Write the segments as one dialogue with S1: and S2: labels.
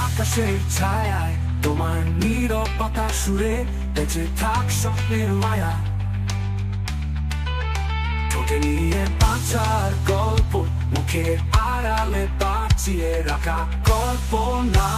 S1: আকাশের ছায়ায় তোমার নীরবতা সুরে বেঁচে থাক স্বপ্নের মায়া। ঠোঁটে নিয়ে বাঁচার গল্প, মুখের আড়ালে বাঁচিয়ে রাখা কল্পনা।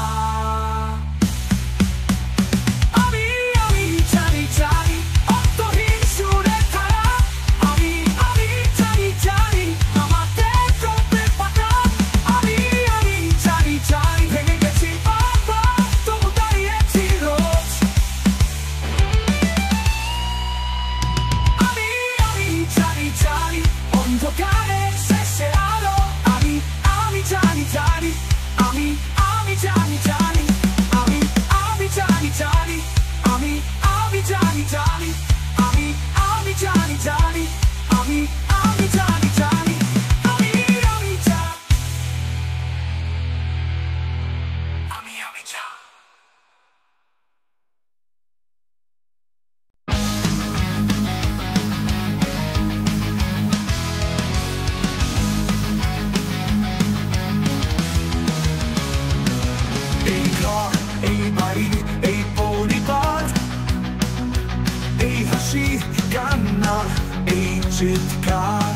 S1: চিৎকার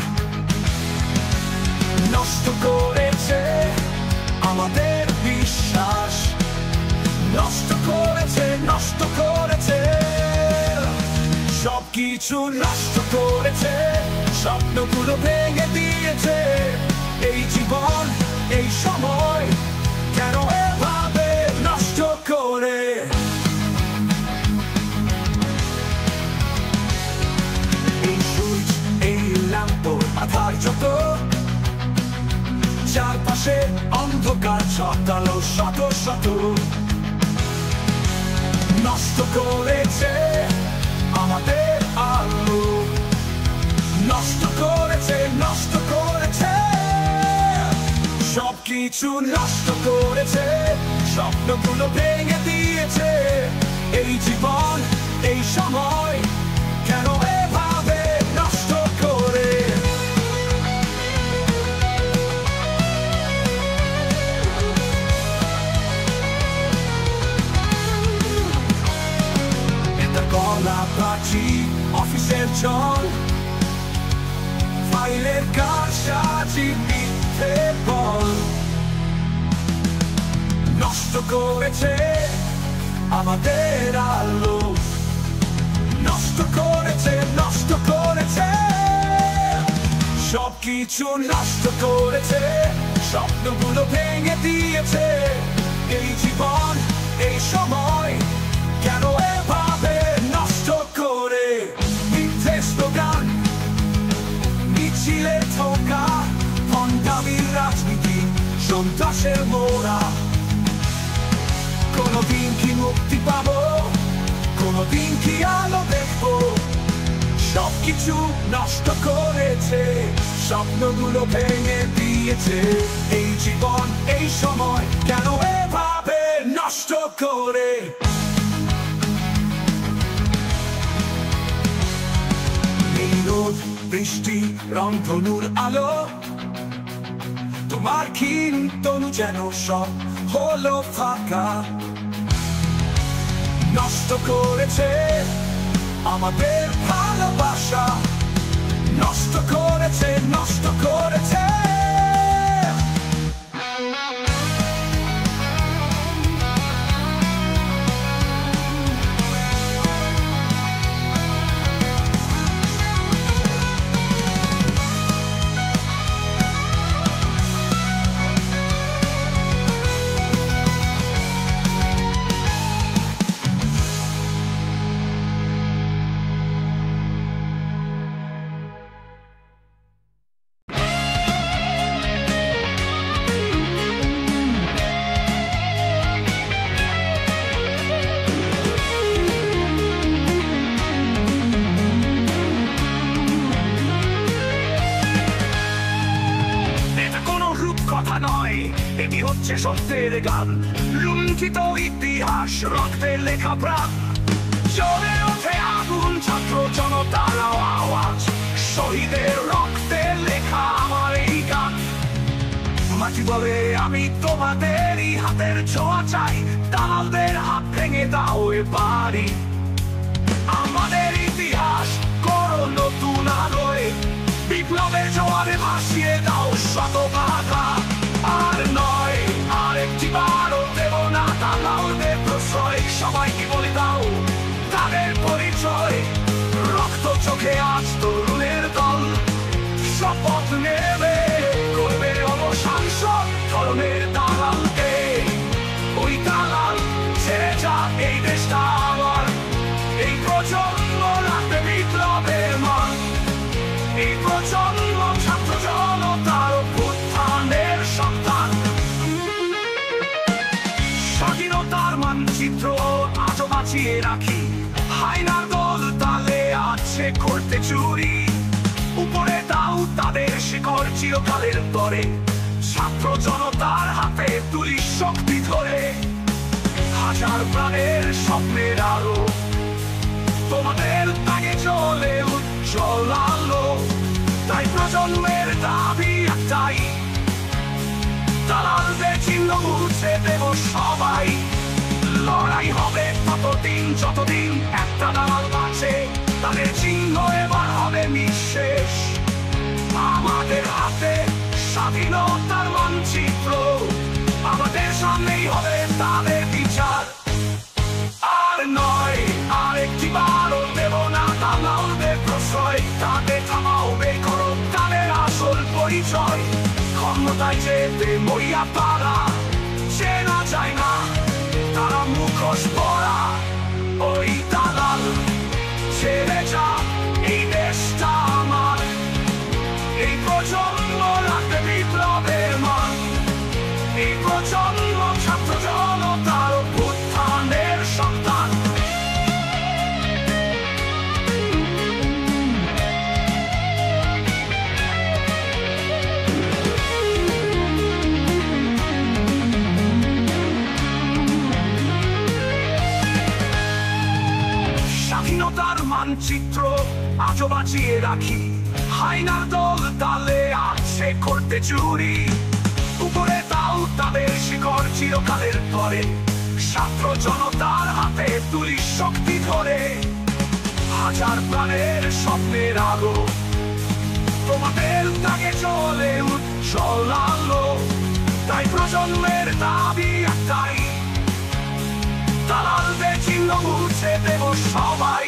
S1: নষ্ট করেছে আমাদের বিশ্বাস, নষ্ট করেছে সবকিছু নষ্ট করেছে, স্বপ্নগুলো ভেঙে দিয়েছে। এই জীবন, এই সময় কেন এভাবে নষ্ট করে? আধার যত চারপাশে অন্ধকার ছড়ালো শত শত, নষ্ট করেছে আমাদের আলো, নষ্ট করেছে সবকিছু নষ্ট করেছে, স্বপ্নগুলো ভেঙে দিয়েছে। এই জীবন, এই সময় কেন এভাবে নষ্ট করে? গলা প্রাচী অফিসের জল, ফাইলের কাজ সাজি মিথ্যে নষ্ট করেছে আমাদের আলো, নষ্ট করেছে, নষ্ট করেছে, সবকিছু নষ্ট করেছে, স্বপ্নগুলো ভেঙে দিয়েছে। এই জীবন, এই সময় কেন এভাবে নষ্ট করে? মিথ্যে স্লোগান, মিছিলে ঠোকা, ভণ্ডামির রাজনীতি, সন্ত্রাসের মোড়া। কোনদিন কি মুক্তি পাবো? কোনদিন কি আলো দেখবো? সবকিছু নষ্ট করেছে, স্বপ্নগুলো ভেঙে দিয়েছে। এই জীবন, এই সময় কেন এভাবে নষ্ট করে? এই রোদ, বৃষ্টি, রংধনুর আলো, তোমার ক্ষীণ তনু যেন সব হলো ফাঁকা। নষ্ট করেছে আমাদের ভালোবাসা, নষ্ট করেছে, নষ্ট করেছে। এটি হচ্ছে সত্যের গান, লুণ্ঠিত ইতিহাস, রক্তে লেখা প্রাণ। জ্বলে ওঠে আগুন, ছাত্র জনতার আওয়াজ, শহীদের রক্তে লেখা আমার এই গান। মাটি বলে আমি তোমাদেরই হাতের ছোঁয়া চাই, দালালদের হাত ভেঙে দাও এবারই। আমাদের ইতিহাস করো নতুন আলোয়, বিপ্লবের জোয়ারে ভাসিয়ে দাও শত বাধা। আর নয়, আরেকটি বারও দেব না দালালদের প্রশ্রয়। সবাইকে বলে দাও তাদের পরিচয়, রক্ত চোখে আজ তরুণের দল শপথ নেবে করবে অবসান সব ধরনের দালালকে। ওই দালাল ছেড়ে যা, এই দেশটা আমার, এই প্রজন্ম রাখবে বিপ্লবের মান। এই প্রজন্ম ছাত্র জনতার অভ্যুত্থানের সন্তান। স্বাধীনতার মানচিত্র আজও বাঁচিয়ে রাখি, হায়নার দল তালে আছে করতে চুরি। উপরে দাও তাদের শিকড় চিরকালের তরে, ছাত্র জনতার হাতে তুলি শক্তি ধরে। হাজার প্রাণের স্বপ্নের আলো, তোমাদের ত্যাগে চলে উজ্জ্বল আলো। তাই প্রজন্মের দাবি একটাই, দালালদের চিহ্ন মুছে দেব সবাই। লড়াই হবে ততদিন যতদিন একটা দালাল আছে, তাদের চিহ্ন এবার হবে নিঃশেষ। আমাদের হাতে স্বাধীনতার মানচিত্র, আমাদের সামনেই হবে তাদের বিচার। আর নয়, আরেকটি বারও দেব না দালালদের প্রশ্রয়। তাদের থামাও, বের করো তাদের আসল পরিচয়। ক্ষমতায় যেতে মরিয়া পারা, চেনা যায় না তারা মুখোশ পরা। ওই দালাল ছেড়ে যা, এই দেশটা আমার, এই প্রজন্ম রাখবে বিপ্লবের মান। এই প্রজন্ম ছাত্র জনতার অভ্যুত্থানের সন্তান। স্বাধীনতার মানচিত্র আজও বাঁচিয়ে রাখি, হায়নার দল তালে আছে করতে চুরি। উপরে দাও তাদের শিকড় চিরকালের তরে, ছাত্র জনতার হাতে তুলি শক্তি ধরে। হাজার প্রাণের স্বপ্নের আলো, তোমাদের ত্যাগে চলে উজ্জ্বল আলো। তাই প্রজন্মের দাবি একটাই, দালালদের চিহ্ন মুছে দেব সবাই।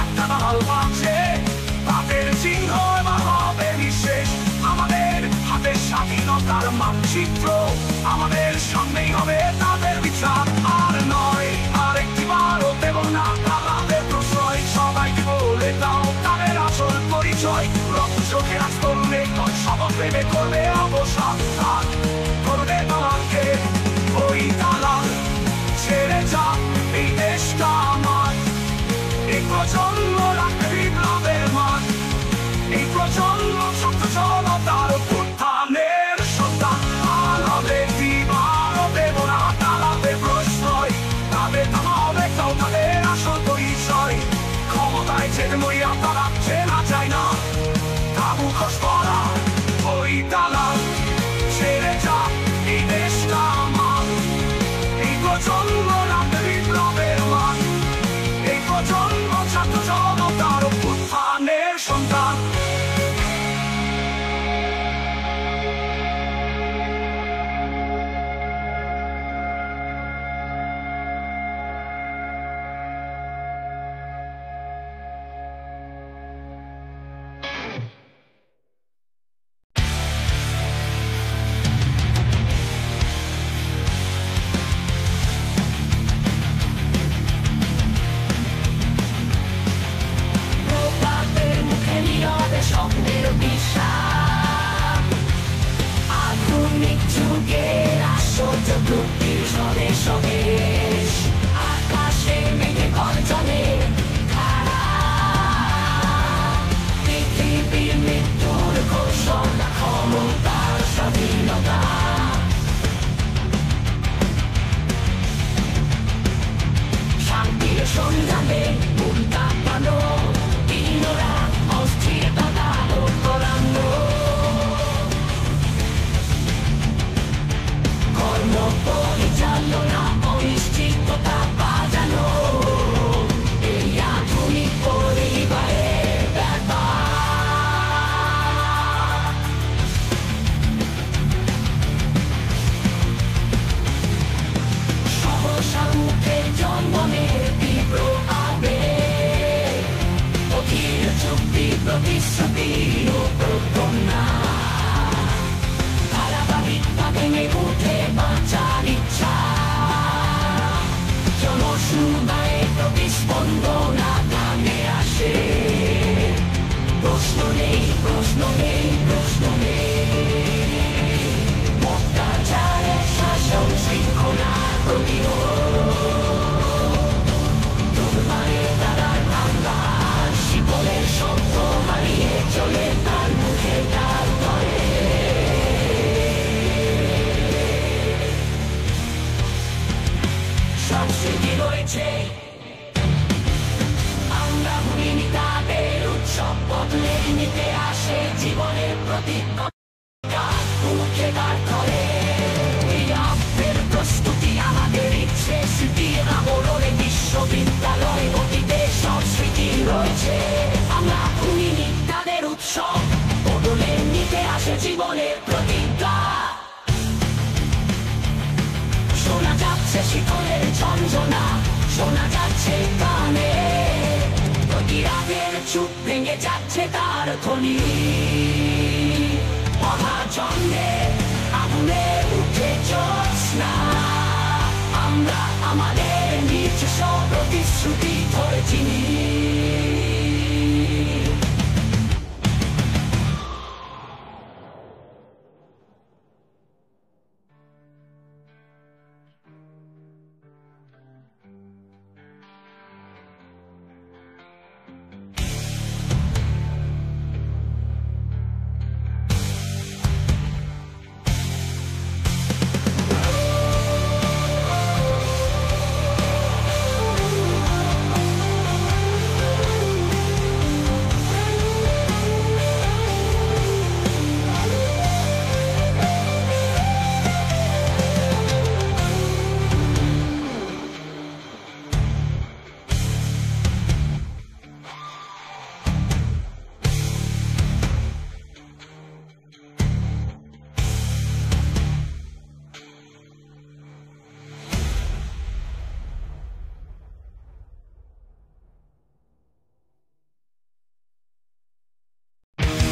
S1: একটা দালাল বাঁচে, তাদের চিহ্ন এবার হবে নিঃশেষ। আমাদের হাতে স্বাধীনতার মানচিত্র, আমাদের সামনেই হবে তাদের বিচার। আর নয়, আরেকটি বারও দেব না দালালের প্রশ্রয়। সবাইকে বলে দাও তাদের আসল পরিচয়। রক্ত চোখে আজ করলে শপথ ভেবে করবে অবসাদ। করবে দালালকে, ওই দালাল ছেড়ে যা, এই দেশটা আমার। এই প্রজন্ম রাখবে বিপ্লবের মান, এই প্রজন্ম সত্য জনতার উত্থানের সন্তান। আর হবে দিবারও দেব না দালালদের প্রশ্রয়। তাদের থামাবে কেউ তাদের আসল পরিচয়। ক্ষমতায় যেতে মরিয়া তারা চেনা যায় না, তা মুখোশ পরা ওই দালাল ছেড়ে যা, এই দেশটা আমার। এই প্রজন্ম রাখবে বিপ্লবের মান, এই প্রজন্ম ছাত্র জনতার উত্থানের সন্তান।
S2: স্বপ্নের বিশ্বাস আধুনিক যুগের আশ্চর্য প্রকৃতির সবে সবেশ। আকাশে মেঘে গর্জনে ধারা, পৃথিবীর মৃত্যুর ঘোষণা, ক্ষমতার স্বাধীনতা। শান্তির সন্ধানে উল্টা পানো দিনরা অস্থিরতা করানো। কর্ম পরিচালনা অনিশ্চিততা বাজানো, এই আধুনিক পরিবারের ব্যাপার। সহসা মুখে জন্মনের তীব্র আবেগ, অধীর চুক্তি প্রতিশ্রুতি ও প্রজ্ঞা। ধারাবাহিকভাবে উঠে বাঁচার ইচ্ছা, জনসমুদায়ের প্রতিস্পন্দনা গানে আসে। প্রশ্ন নেই, প্রশ্ন নেই, প্রশ্ন নেই। অত্যাচারের শাসন শৃঙ্খলা প্রতিরোধ, দুর্বারে তারা ভাঙা শিকলের শব্দ হারিয়ে চলে তার মুখে তার করে। সংস্কৃতি রয়েছে, আমরা ভুলিনি তাদের উৎসব। বদলে নিতে আসে জীবনের প্রতিজ্ঞা, মুখে দাঁড় করে। প্রস্তুতি আমাদের ইচ্ছে, স্মৃতির আবরণে বিশ্ববিদ্যালয় অতীতে সংস্কৃতি রয়েছে। আমরা ভুলিনি তাদের উৎসব, বদলে নিতে আসে জীবনের প্রতিজ্ঞা। শোনা যাচ্ছে শিকলের ঝঞ্ঝনা, শোনা যাচ্ছে গানে, প্রতি রাতের চুপ ভেঙে যাচ্ছে তার ধ্বনি। মহাজন্মে আগুনে উঠে জ্যোৎস্না, আমরা আমাদের নিজস্ব প্রতিশ্রুতি ধরে চিনি।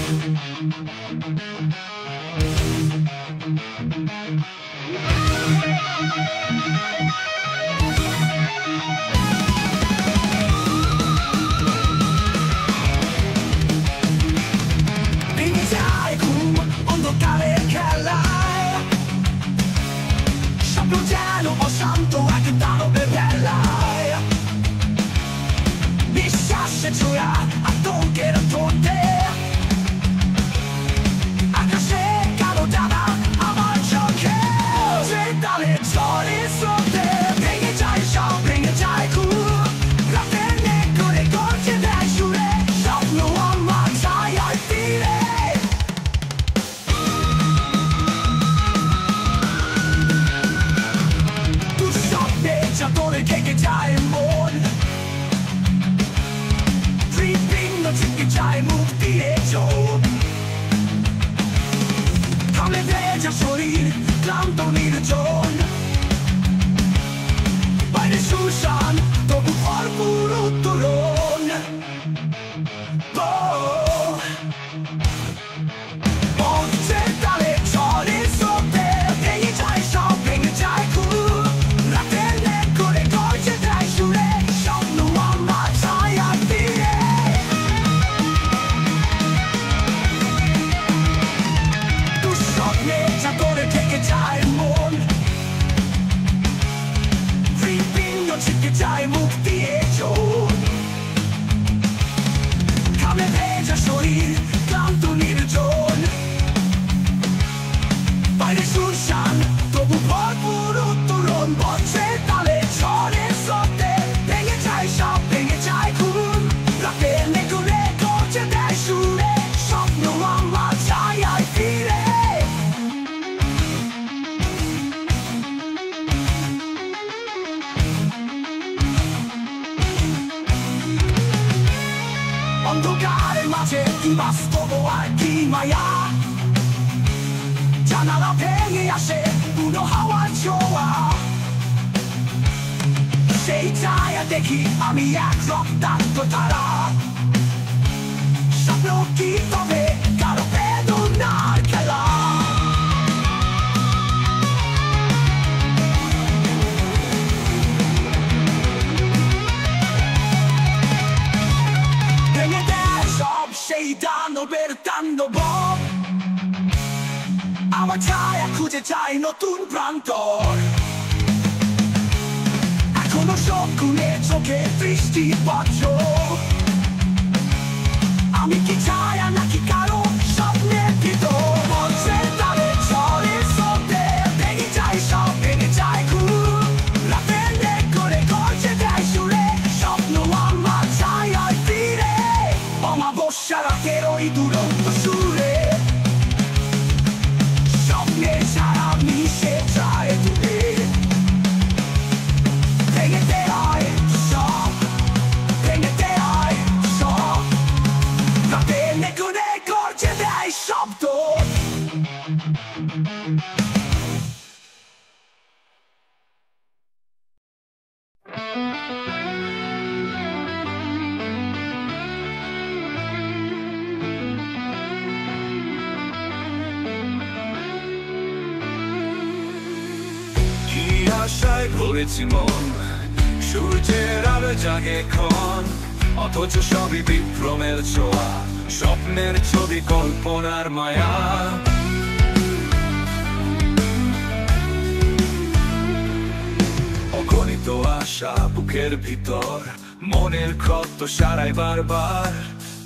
S1: ভেঙে যায় ঘুম অন্ধকারে খেলায়, স্বপ্ন যেন অশান্ত এক দানবের বেলায়, বিশ্বাসে ছোঁয়া আতঙ্কের ঠোঁটে, আকাশে কালো ডানা আমার চোখে, যে তালে ঝড়ে স্রোতে ভেঙে যায় সব, ভেঙে যায় ঘুম, রাতের নেক করে গর্জে দেয় সুরে, স্বপ্ন আমার ছায়ায় ফিরে। দুঃস্বপ্নে চাদরে ঢেকে যায় মন, হৃৎপিণ্ড ছিটকে যায় মুখ দিয়ে চোখ, থামলে ভেজা শরীর ক্লান্ত নির্জন, বাইরে শুনশান তবু ভরপুর উত্তরণ। পথে তালে ঝড়ে স্রোতে ভেঙে যায় সব, ভেঙে যায় ঘুম, রাতের নেক করে গর্জে দেয় সুরে, স্বপ্ন আমার ছায়ায় ফিরে। দুঃস্বপ্নে চাদরে ঢেকে যায় মন, হৃৎপিণ্ড ছিটকে যায় মুখ দিয়ে চোখ, ঘামে ভেজা শরীর ক্লান্ত নির্জন, বাইরে শুনশান তবু ভরপুর উত্তরণ। পথে তালে ঝড়ে স্রোতে ভেঙে যায় সব, ভেঙে যায় ঘুম, রাতের নেক করে গর্জে দেয় সুরে, স্বপ্ন আমার ছায়ায় ফিরে। অন্ধকারের মাঝে কি বাস্তব আর কি মায়া, জানালা ভেঙে আসে বুনো হাওয়ার ছোঁয়া, সেই ছায়া দেখি আমি এক রক্তাক্ত তারা, স্বপ্ন কি তবে কারো বেদনার খেলা। ভেঙে দেয় সব সেই দানবের তাণ্ডব, আমার ছায়া খুঁজে চাই নতুন প্রান্তর, এখনো শকুনে চোখে দৃষ্টি পাচ্ছ, আমি কি ছায়া নাকি কারো স্বপ্নের ভিতর। পথে তালে ঝড়ে স্রোতে ভেঙে যায় সব, ভেঙে যায় ঘুম, রাতের নেক করে গর্জে দেয় সুরে, স্বপ্ন আমার ছায়ায় ফিরে। অমাবস্যা রাতের ওই দুরন্ত সুরে, স্বপ্নে সারা মিশে যায় দূরে, ভেঙে দেয় সব, ভেঙে দেয় সব, রাতের নেক করে গর্জে দেয় শব্দ।
S3: কি আশায় ভরেছি মন, সূর্যের আলো জাগে ক্ষণ, অথচ সবই বিভ্রমের ছোঁয়া, স্বপ্নের ছবি কল্পনার মায়া। অগণিত আশা বুকের ভিতর, মনের ক্ষত সারাই বারবার,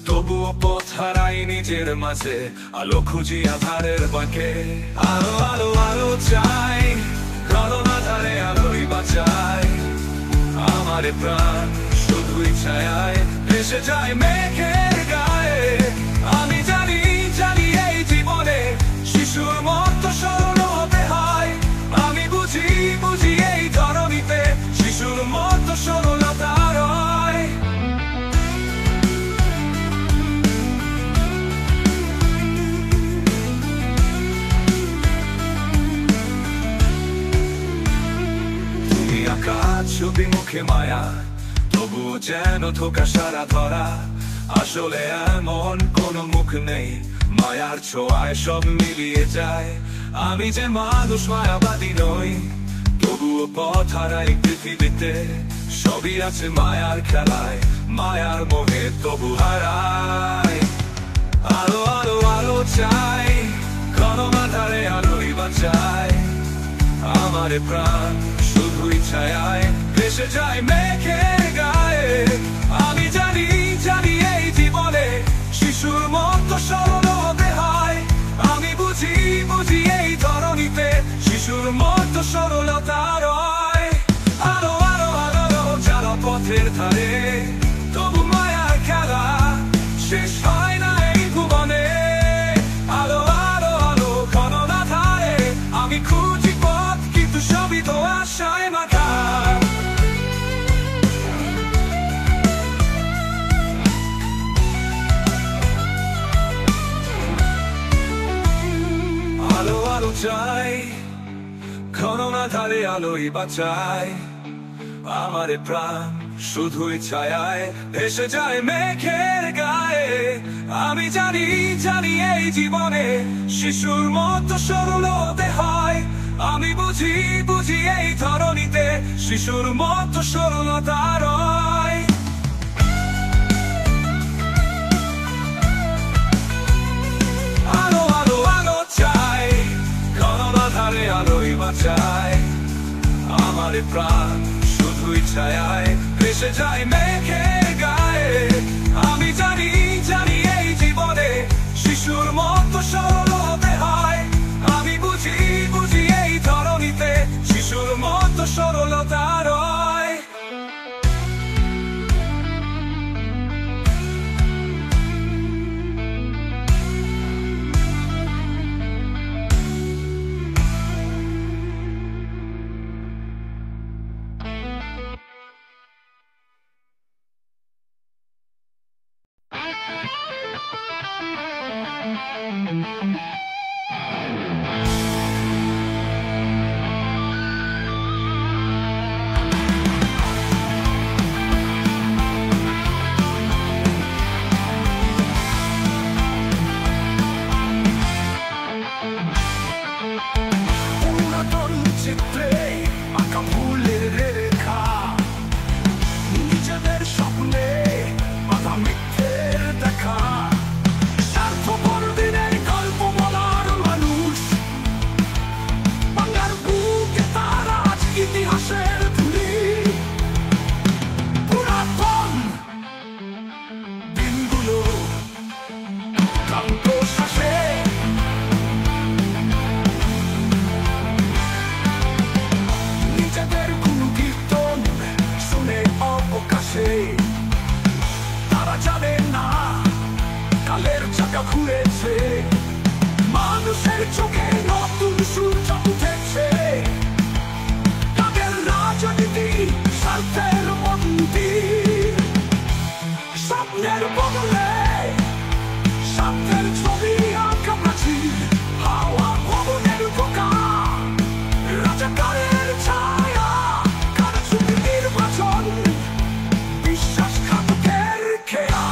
S3: তবুও পথ হারাই নিজের মাঝে, আলো খুঁজি আধারের বাঁকে। আলো আলো আলো চাই, কালো আধারে আলোই বাঁচাই, আমার প্রাণ শুধুই ছায়ায় ভেসে যায় মেঘের গায়ে। আমি জানি জানি এই জীবনে শিশুর মতো সরল হতে হয়, আমি বুঝি বুঝি এই ধরণীতে শিশুর মতো সরলতা রয়। তুমি আকাশ ছবি মুখে মায়া, তবুও যেন ধোকা সারা ধরা, আসলে এমন কোনো মুখ নেই মায়ার ছোঁয়ায় সব মিলিয়ে যায়। আমি যে মানুষ মায়াবাদী নই, তবুও পথ হারাই পৃথিবীতে। সবই আছে মায়ার খেলায়, মায়ার মোহে তবু হারাই। আলো আলো আলো চাই, কোনো মাথারে আলোই বাঁচাই। আমার প্রাণ শুধুই ছায়ায় ভেসে যায় মেঘের গায়ে। আমি জানি জানি এই জীবনে শিশুর মতো সরল হতে হয়। আমি বুঝি বুঝি এই ধরণীতে শিশুর মতো সরলতা রয়। আলো আলো আলো যারা পথের ধারে, তবু মায়ার খেলা শেষ হয় না এই ভুবনে। আলো আলো আলো কোনো না ধারে, আমি খুঁজি পথ কিন্তু সবই তো আশায় মাখা। আলো আলো চাই, কোনো না ধারে আলোই বাঁচায়। আমার প্রাণ শুধুই ছায়ায় ভেসে যায় মেঘের গায়ে। আমি জানি জানি এই জীবনে শিশুর মতো সরল হতে হয়। আমি বুঝি বুঝি এই ধরণীতে শিশুর মতো সরলতা রয়। আলো আলো আলো চাই, কোনো না ধারে আলোই বাঁচায়। আমার প্রাণ শুধুই ছায়ায় ভেসে যায় মেঘের গায়ে। আমি জানি জানি এই জীবনে শিশুর মতো সরল হতে হয়। আমি বুঝি বুঝি এই ধরণীতে শিশুর মতো সরলতা রয়।
S1: পুরাতন চিত্রে আঁকা ভুলের রেখা, নিজেদের স্বপ্নে বাধা মিথ্যের দেখা। স্বার্থপর দিনের গল্প বলার মানুষ, বাংলার বুকে তার আজ ইতিহাসের ধুলি। পুরাতন দিনগুলো ক্লান্ত শ্বাসে নিজেদের গুণ কীর্তন শুনে অবকাশে। তারা জানে না কালের চাকা ঘুরেছে, মানুষের চোখে নতুন সূর্য উঠেছে। তাদের রাজনীতি স্বার্থের মন্দির, স্বপ্নের বদলে স্বার্থের ছবি আঁকা প্রাচীর। হাওয়া ভবনের পোকা, রাজাকারের ছায়া, কারচুপির নির্বাচন, বিশ্বাসঘাতকের খেয়া।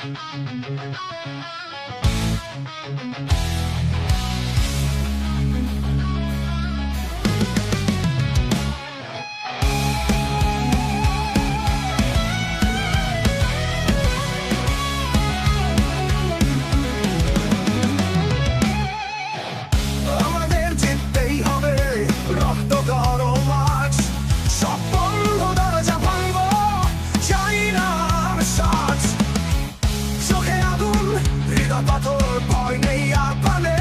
S1: আমাদের জিততেই হবে, রক্ত গরম আজ, সব বন্ধ দরজা ভাঙবো, চাই না আর সাজ। চোখে আগুন, হৃদয় পাথর, ভয় নেই আর প্রাণে,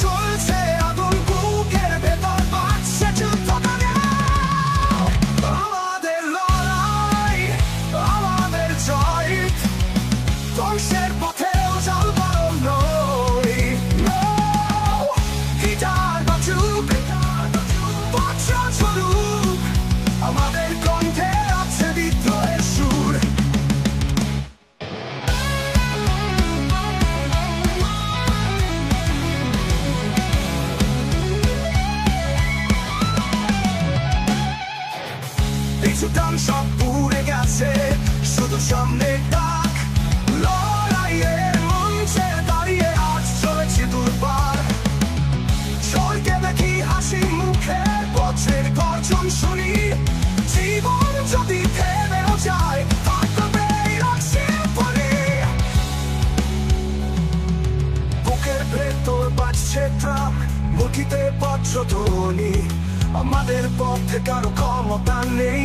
S1: চলছে আগুন বুকের ভেতর, বাজছে যুদ্ধগানে। আমাদের লড়াই, আমাদের জয়, ধ্বংসের পথেও চলবো নই। গিটার বাজুক, বজ্র ঝরুক, আমাদের কণ্ঠে আছে বিদ্রোহের সুর। পিছুটান সব পুড়ে গেছে, শুধু সামনে ডাক। লড়াইয়ের মঞ্চে দাঁড়িয়ে আজ চলেছি দুর্বার, জয়কে দেখি হাসি মুখে, বজ্রের গর্জন শুনি। জীবন যদি থেমেও যায়, থাকবে এই রক্তের বলি। বুকের ভেতর বাজছে ট্রাক, মুঠিতে বজ্রধ্বনি, আমাদের পথে কারো ক্ষমতা নেই,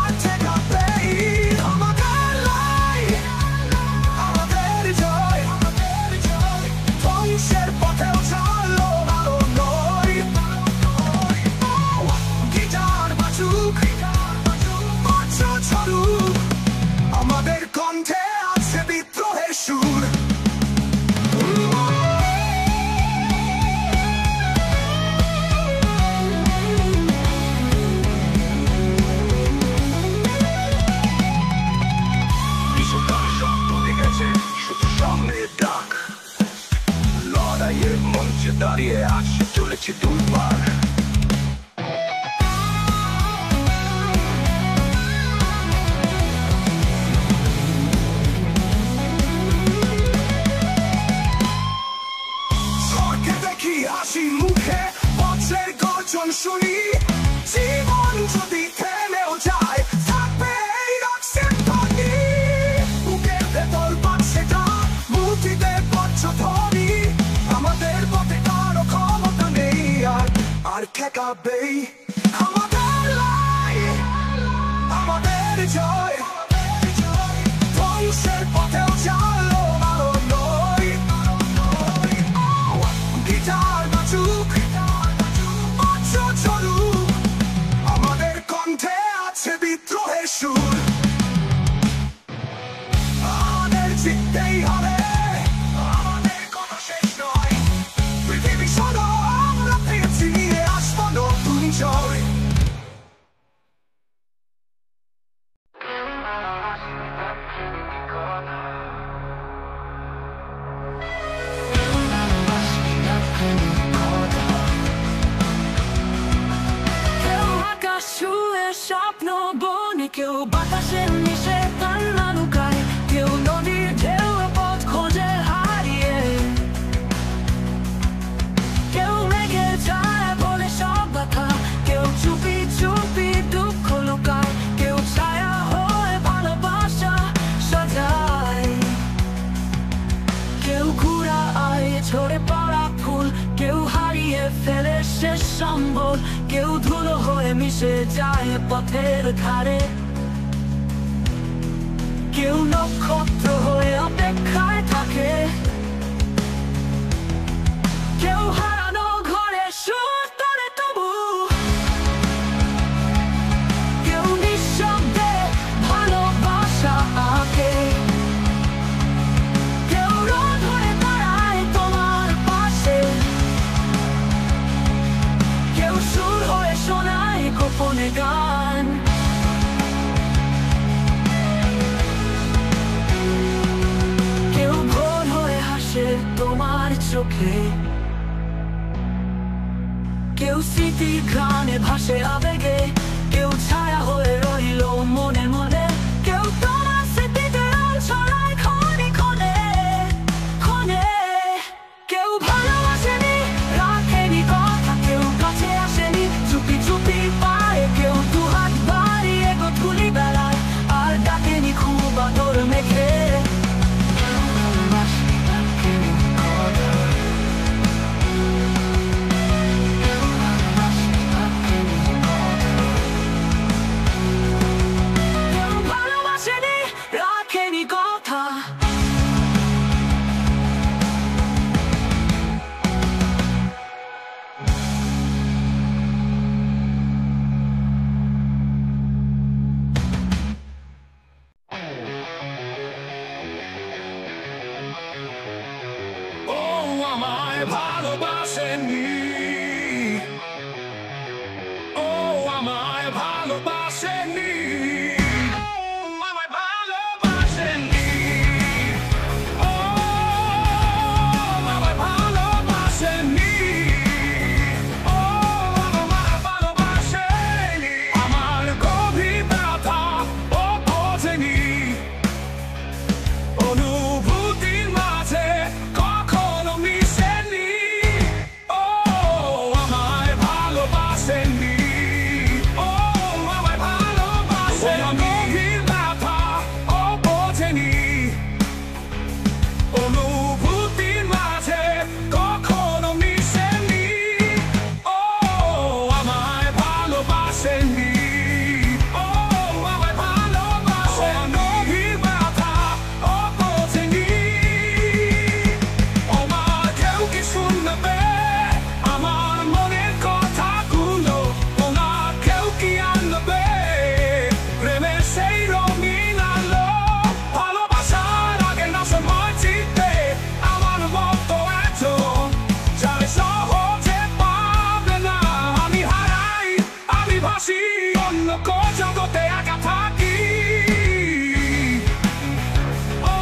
S1: আর ঠেকাবেই আমাদের লড়াই, আমাদের জয়, ধ্বংসের পথেও চলো আরো নই। গিটার বাজুক, বজ্র ঝরুক, আমাদের কণ্ঠে আছে বিদ্রোহের সুর। লড়াইয়ের মঞ্চে দাঁড়িয়ে আজ চলেছি দুর্বার। ঝড়কে দেখি হাসি মুখে, বজ্রের গর্জন শুনি। জীবন যদি থেমেও যায়, থাকবে এই রক্তের পানি। বুকের ভেতর বাজছে ডাক, মুঠিতে বজ্রধ্বনি, আমাদের পথে কারো ক্ষমতা নেই, আর ঠেকাবেই আমাদের লড়াই, আমাদের জয়, ধ্বংসের পথেও চলো আরো নই। গিটার বাজুক, বজ্র ঝরুক, আমাদের কণ্ঠে আছে বিদ্রোহের সুর। আমাদের জিততেই হবে, আমাদের কোনো শেষ নয়। পৃথিবী শোনো, আমরা পেয়েছি, নিয়ে আসবো নতুন জয়।
S2: কেউ আকাশ ছুঁয়ে স্বপ্ন বনে, কেউ বাতাসে মিশে কান্না লুকায়, কেউ নদীর ঢেউ পথ খোঁজে হারিয়ে, কেউ মেঘে যায় বলে সব ব্যথা, কেউ চুপি চুপি দুঃখ লুকায়, কেউ ছায়া হয়ে ভালোবাসা সাজায়, কেউ ঘুরা আয় ঝরে পড়া ফুল, কেউ হারিয়ে ফেলে শেষ সম্বল, কেউ ধুলো হয়ে মিশে যায় পথের ধারে, কেউ নক্ষত্র হয়ে অপেক্ষায় থাকে, কেউ হারানো ঘরে সুর তোলে তবু, কেউ নিঃশব্দে ভালোবাসা আঁকে, কেউ রোদ হয়ে দাঁড়ায় তোমার পাশে, কেউ সুর হয়ে শোনায় গোপনে গান। কেউ ভোর হয়ে হাসে তোমার চোখে, কেউ স্মৃতি ঘ্রাণে ভাসে আবেগে, কেউ ছায়া হয়ে রইল মনে মনে, কেউ তোমার স্মৃতিতে রং ছড়ায়।
S3: আমায় ভালোবাসেননি, ও আমায় ভালোবাসেননি, আমায় ভালোবাসেননি, ও আমায় ভালোবাসেননি, ও আমায় ভালোবাসেননি। আমার গভীর ব্যথা ও বোঝেনি, অনুভূতির মাঝে কখনো মিশেনি, ও আমায় ভালোবাসেননি, ও আমায় ভালোবাসেননি। গভীর ব্যথা ও বোঝেনি, অনুভূতির মাঝে কখনো মিশেনি, ও আমায় ভালোবাসেননি, ও আমায় ভালোবাসেননি। গভীর ব্যথা ও বোঝেনি, ও মা কেউ কি শুনবে আমার মনের কথাগুলো, ও না কেউ কি আনবে প্রেমের সেই রঙিন আলো। ভালোবাসার আগে না সময় চিনতে আমার মতো একজন যারে সহজে পাবে না। আমি হারাই, আমি ভাসি অন্য কোন জগতে একা থাকি, ও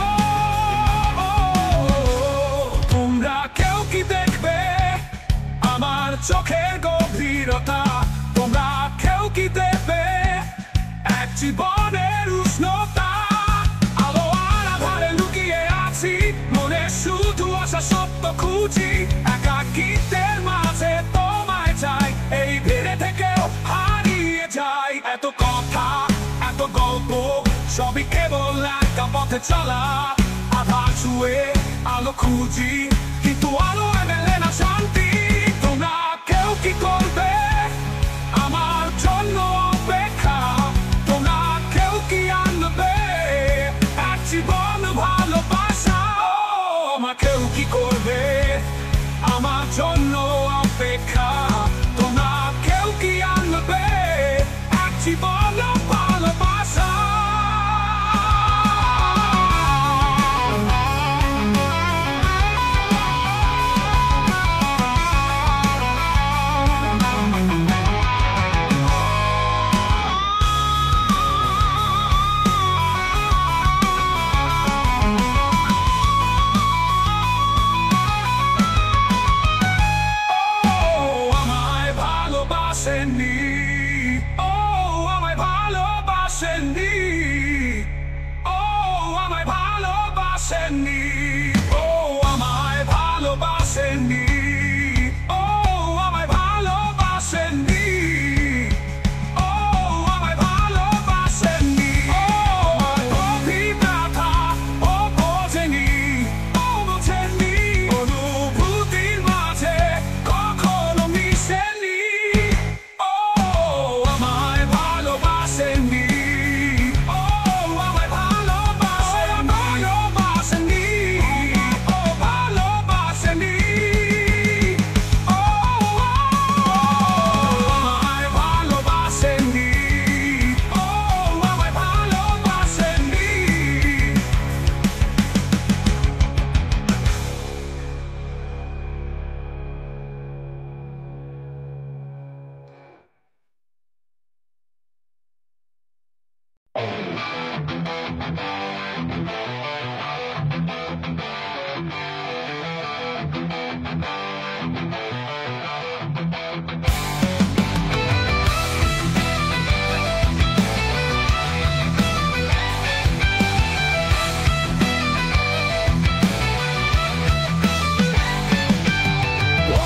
S3: তোমরা কেউ কি দেখবে আমার চোখের গভীরতা, তোমরা কেউ কি দেবে এক জীবনের উষ্ণতা। আলো আর আধারে লুকিয়ে আছি, মনে শুধু আশা সত্য খুঁজি, একাকিত্বের মাঝে তোমায় চাই, এই ভিড়ে থেকেও হারিয়ে যাই। এত কথা এত গল্প সবই কেবল একটা পথে চলা, আধার ছুঁয়ে আলো খুঁজি কিন্তু আলো এনে না শান্তি। তোমরা কেউ কি করবে আমার জন্য অপেক্ষা, তোমরা কেউ কি আনবে এক জীবন ভালোবাসা, ও আমার কেউ কি করবে আমার জন্য অপেক্ষা, তোমরা কেউ কি আনবে এক জীবন ভালোবাসা। আমায় ভালোবাসেননি, ও আমায় ভালোবাসেননি, ও আমায় ভালোবাসেননি, ও আমায় ভালোবাসেননি, ও আমায় ভালোবাসেননি, ও আমায় ভালোবাসেননি। ও গভীর ব্যথা ও বোঝেনি, ও বোঝেনি, অনুভূতির মাঝে কখনো মিশেনি, ও আমায় ভালোবাসেননি, ও আমায় ভালোবাসেননি, ও ভালোবাসেননি, ও আমায় ভালোবাসেননি, ও আমায় ভালোবাসেননি।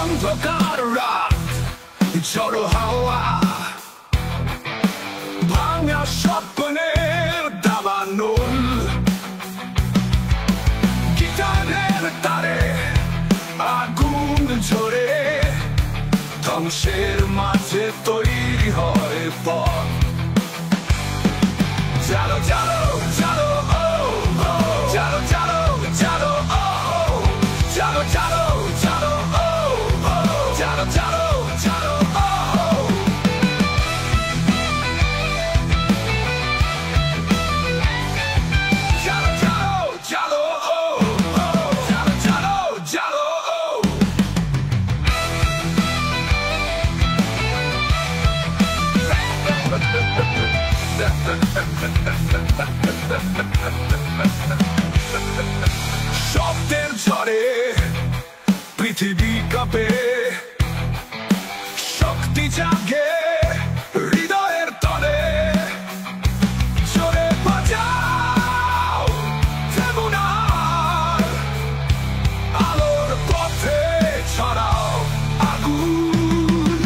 S3: অন্ধকার রাত, ঝড়ো হাওয়া, ভাঙা স্বপ্নের দাবানল, গিটারের তারে আগুন ঝরে, ধ্বংসের মাঝে তৈরি হয় পথ। জালো জালো জালো ও জালো জালো জালো ও জালো জালো জালো ও জালো জালো জালো ও। Jalo, jalo, jalo, oh, jalo, jalo, jalo, oh. পৃথিবী কাঁপে শক্তি জাগে হৃদয়ের তলে জোরে বাজাও যেমনার আলোর পথে ছড়াও আগুন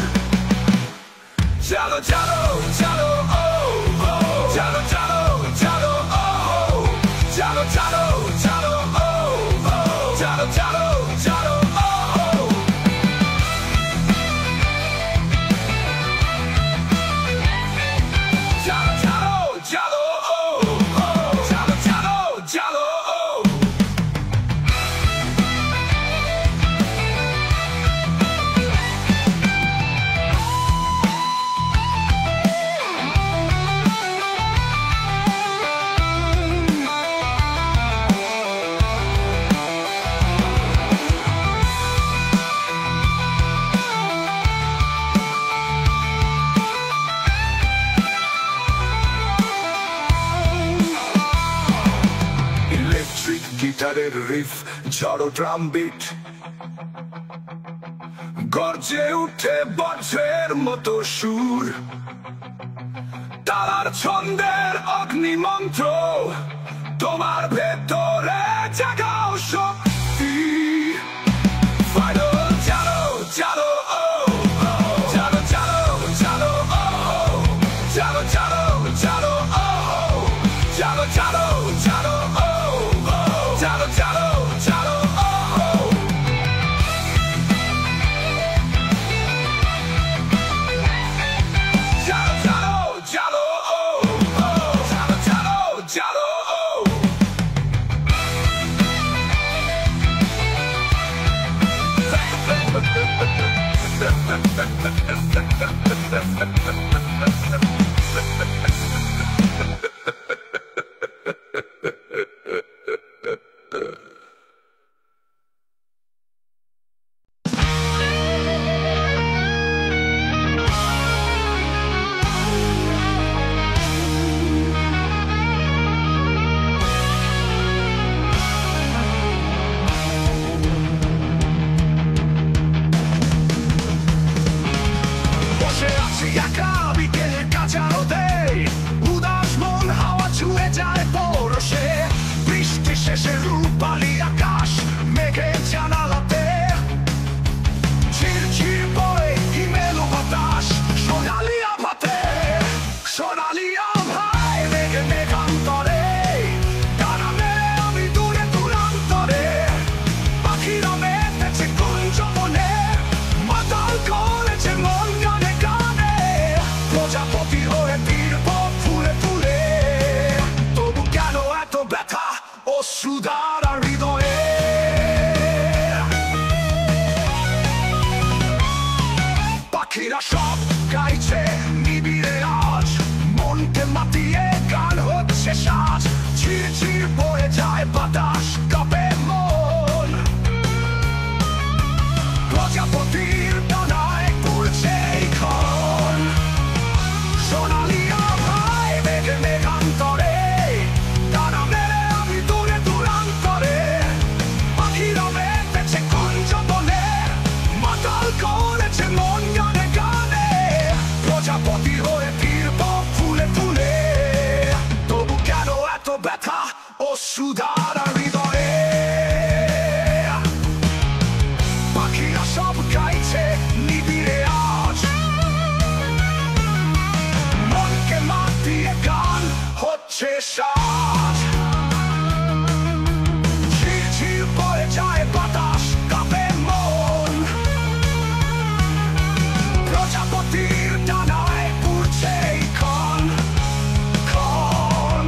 S3: জালো জালো জালো ও জালো জালো জালো ও জালো জালো জালো ও জালো জালো জালো ও জালো জালো জালো ও জালো জালো জালো ও ইলেকট্রিক গিটারের রিফ ঝড়ো ড্রাম বিট গর্জে উঠে বজ্রের মতো সুর তারার ছন্দের অগ্নিমন্ত্র তোমার ভেতরে জাগাও শক্তি ফাইনাল জালো জালো ও জালো জালো জালো ও জালো জালো জালো ও জালো জালো জালো ও জালো জালো জালো ও জালো জালো জালো ও জালো জালো জালো ও বসে আছি একা বিকেলের কাঁচা রোদে উদাস মন হাওয়া ছুঁয়ে যায় পরশে বৃষ্টি শেষে রূপালি আকাশ মেঘে জানালাতে ঝিরঝির পড়ে হিমেল বাতাস সোনালি আভাতে সোনালি আভায় মেঘে মেঘান্তরে ডানা মেলে আমি দূরে দূরান্তরে পাখিরা মেতেছে কুঞ্জ বনে মাতাল করেছে মন গানে গানে প্রজাপতি হয়ে ফিরব ফুলে ফুলে তবু কেন এত ব্যথা ও সুধার হৃদয়ে পাখিরা সব গাইছে নিবিড়ে আজ মনকে মাতিয়ে গান হচ্ছে সাজ ঝিরঝির বয়ে যায় বাতাস কাঁপে মন প্রজাপতির ডানায় পড়ছে এই ক্ষণ সোনালি আভায় মেঘে মেঘান্তরে ডানা মেলে আমি দূরে দূরান্তরে পাখিরা মেতেছে কুঞ্জ বনে মাতাল করেছে মন গানে গানে প্রজাপতি হয়ে ফিরব ফুলে ফুলে তবু কেন এত ব্যথা ও সুধার হৃদয়ে পাখিরা সব গাইছে নিবিড়ে আজ মনকে মাতিয়ে গান হচ্ছে সাজ ঝিরঝির বয়ে যায় বাতাস কাঁপে মন প্রজাপতির ডানায় পড়ছে এই ক্ষণ ক্ষণ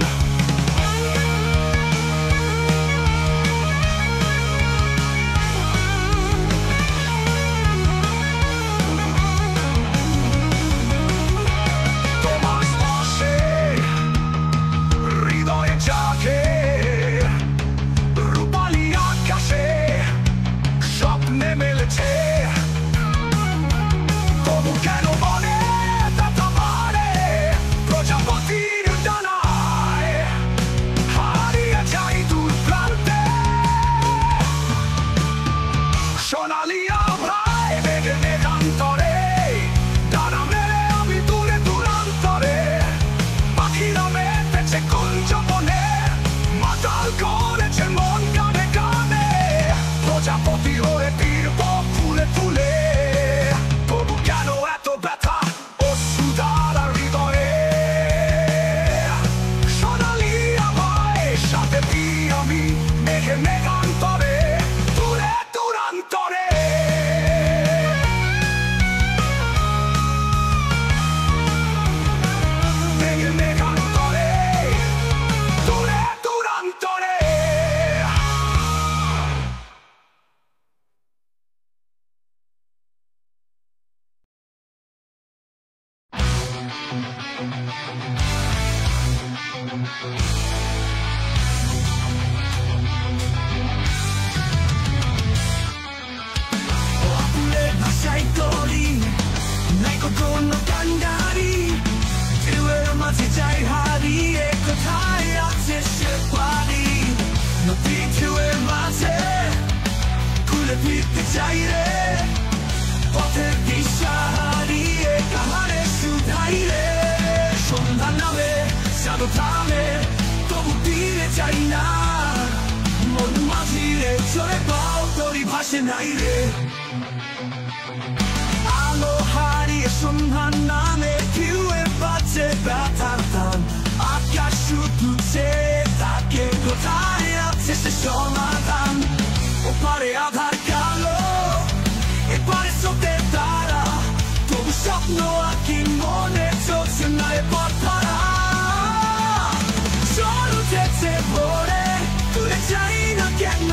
S1: মেঘে মেঘান্তরে দূরে দূরান্তরে মেঘে মেঘান্তরে দূরে দূরান্তরে
S2: 아플레 ভাষায় তরি নাই কোনো কান্ডারি ঢেউয়ের মাঝে যাই হারিয়ে কোথায় আছে সে পারি নদী ঢেউয়ের মাঝে খুলে ফিরতে চাই রে পথের দিশা হারিয়ে কাহারে শুধাই রে সন্ধ্যা নামে সাধু থামে তবু ফিরে যাই না মন মাঝিরে চলে পাও তরি ভাসে নাই রে আলো হারিয়ে সন্ধান নামে ঢেউয়ের বাজে ব্যথার টান আকাশ শুধু চেয়ে থাকে কোথায় আছে সে সমাধান ওপারে আধার কালো এপারে সত্যের তারা তবু স্বপ্ন আঁকি মনে চলছে না এ পথ ধরা চল উঠেছে ভোরে তুলে যাই না কেন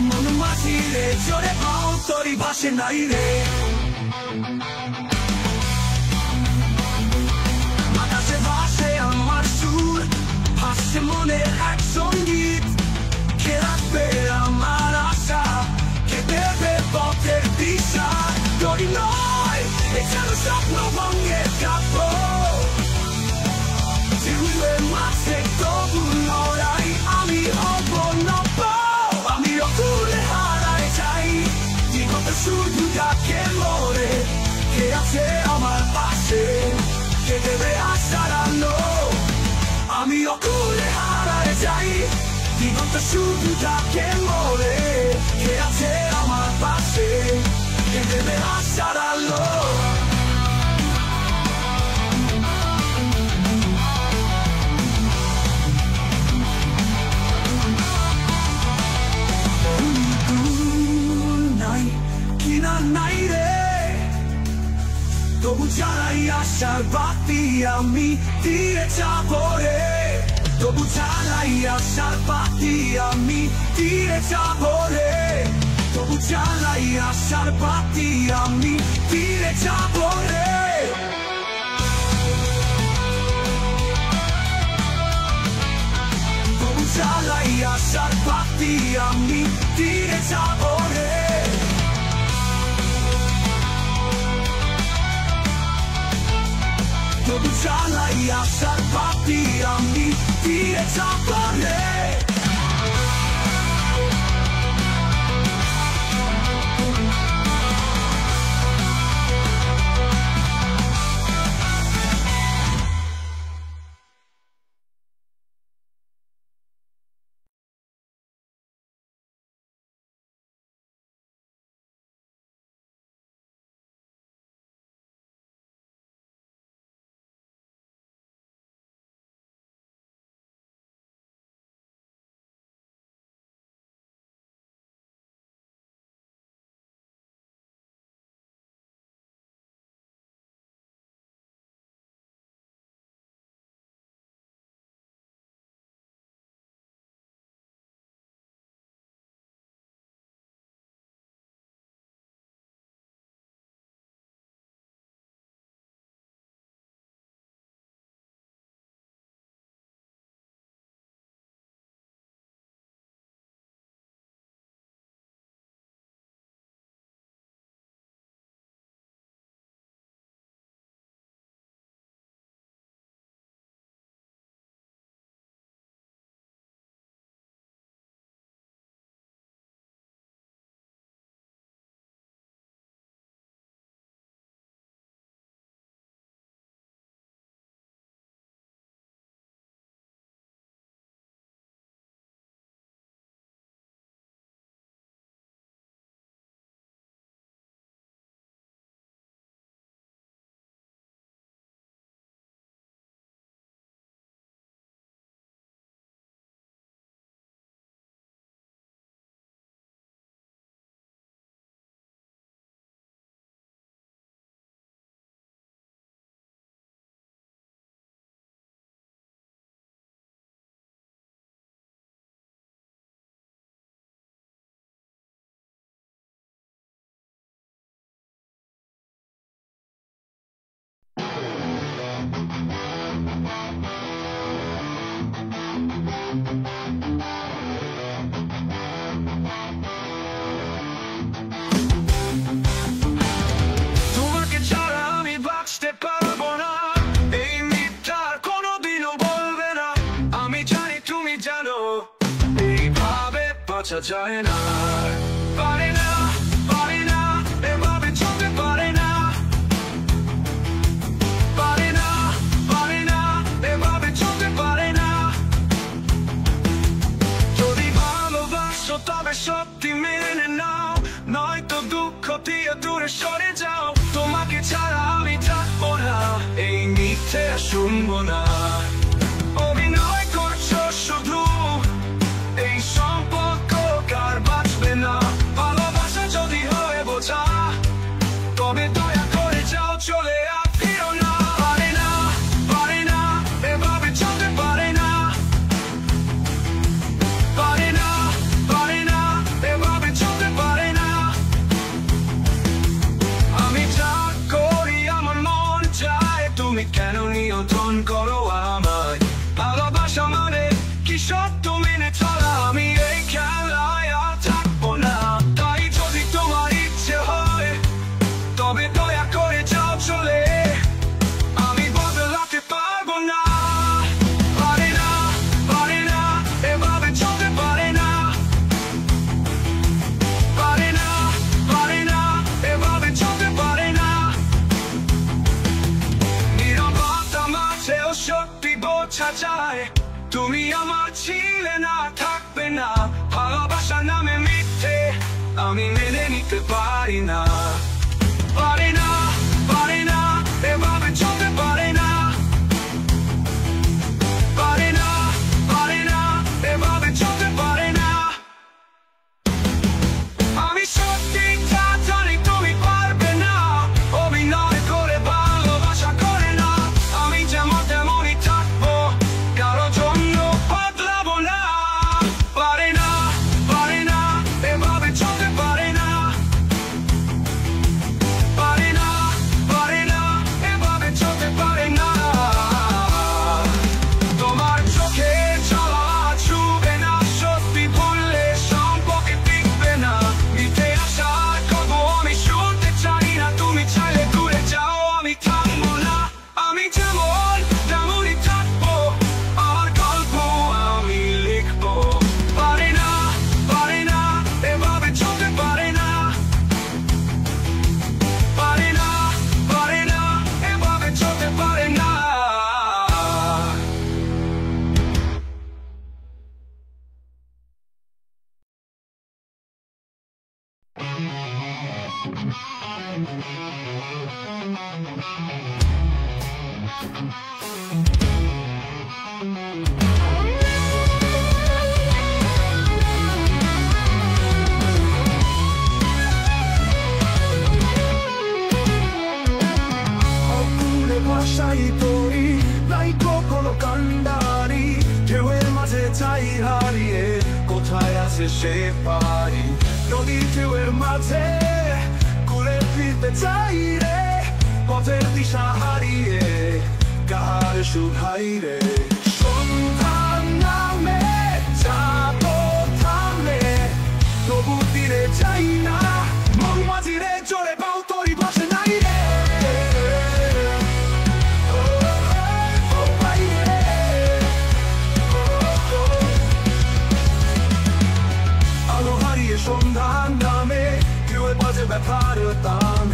S2: মন মাঝিরে জোরে পাও তরি ভাসে নাই রে বাতাসে ভাসে আমার সুর ভাসছে মনে এক সঙ্গীত কে রাখবে আমার আশা কে দেবে পথের দিশা তরি নয় এছাড়া স্বপ্ন ভঙ্গের কাব্য ঢেউয়ের মাঝে তবু লড়াই আমি হব নব আমি অকুলে হারায় যাই জীবন শুধু ডাকে মরে কে আছে আমার পাশে কে দেবে আশার আলো আমি অকুলে হারায় যাই জীবন শুধু ডাকে মরে কে আছে আমার পাশে কে দেবে আশার আলো নাই কিনা নাই রে তবু জানাই আশার বাতি আমি দিয়ে যাবো রে তবু জানাই আশার বাতি আমি দিয়ে যাবো রে তবু জানাই আশার বাতি আমি দিয়ে যাবো রে তবু জানাই আশার বাতি আমি দিয়ে যাবো রে তবু জানাই আশার বাতি আমি দিয়ে যাবো রে
S3: তোমাকে ছাড়া আমি বাঁচতে পারবো না, এই মিথ্যার কোনোদিনও বলবে না। আমি জানি তুমি জানো, এইভাবে বাঁচা যায় না। পারে না, পারে না, এভাবে চলতে পারে না। পারে না, পারে না, এভাবে চলতে পারে না। যদি ভালোবাসো তবে সত্যি মেনে নাও, নয়তো দুঃখ দিয়ে দূরে সরে যাও। তোমাকে ছাড়া আমি থাকবো না, এই মিথ্যে শুনবো না। অভিনয় করছো শুধু, এই সম্পর্ক কার বাঁচবে না। ভালোবাসা যদি হয় বোঝা, তবে দয়া করে যাও চলে আর ফিরো না। পারে না, পারে না, এভাবে চলতে পারে না। পারে না, পারে না, এভাবে চলতে পারে না। আমি যা করি আমার মন চায়, তুমি কেন নিয়ন্ত্রণ করো আমায়? ভালোবাসা মানে কি সত্য মেনে চলা? আমি এই খেলায় আর থাকবো না। তাই যদি তোমার ইচ্ছে হয়, তবে দয়া করে যাও চলে, আমি বদলাতে পারবো না। পারে না, পারে না, এভাবে চলতে পারে না। পারে না, পারে না, এভাবে চলতে পারে না। নীরবতা মাঝেও সত্যি বোঝা যায়, তুমি আমার ছিলে না, থাকবে না। ভালোবাসা নামে মিথ্যে আমি মেনে নিতে পারি না। পারে না, পারে না, এভাবে চলতে পারে না। পারে না, পারে না, এভাবে চলতে পারে না। আমি সত্যিটা জানি তুমি পারবে না, অভিনয় করে ভালোবাসা করে না। আমি যেমন তেমনই থাকবো, কারো জন্য বদলাবো না। পারে না, পারে না, এভাবে চলতে পারে না। পারে না, পারে না, এভাবে চলতে পারে না। তোমার চোখে জ্বালা ছুবে না, সত্যি বললে সম্পর্কে টিকবে না। মিথ্যে আশার খবর আমি শুনতে চাই না, তুমি চাইলে ঘুরে যাও, আমি থামবো না। আমি যেমন তেমনই থাকবো, আমার গল্প আমি লিখবো। পারে না, পারে না, এভাবে চলতে পারে না। পারে না, পারে না, এভাবে চলতে পারে না।
S2: অপুরে ভাষাই তরি, নাই কখনো কান্ডারি। ঢেউয়ের মাঝে চাই হারিয়ে, কোথায় আছে সে পারি। নদীর ঢেউয়ের মাঝে ঘুরে ফিরতে চাই রে, পথের দিশা হারিয়ে কার শুধাই রে। সন্ধান নামে যাবো থামে, তবু তীরে যাই না। মন মাঝিরে জোরে পাও তরি ভাসে নাই রে। আলো হারিয়ে সন্ধান নামে, ঢেউয়ের মাঝে ব্যথার টান।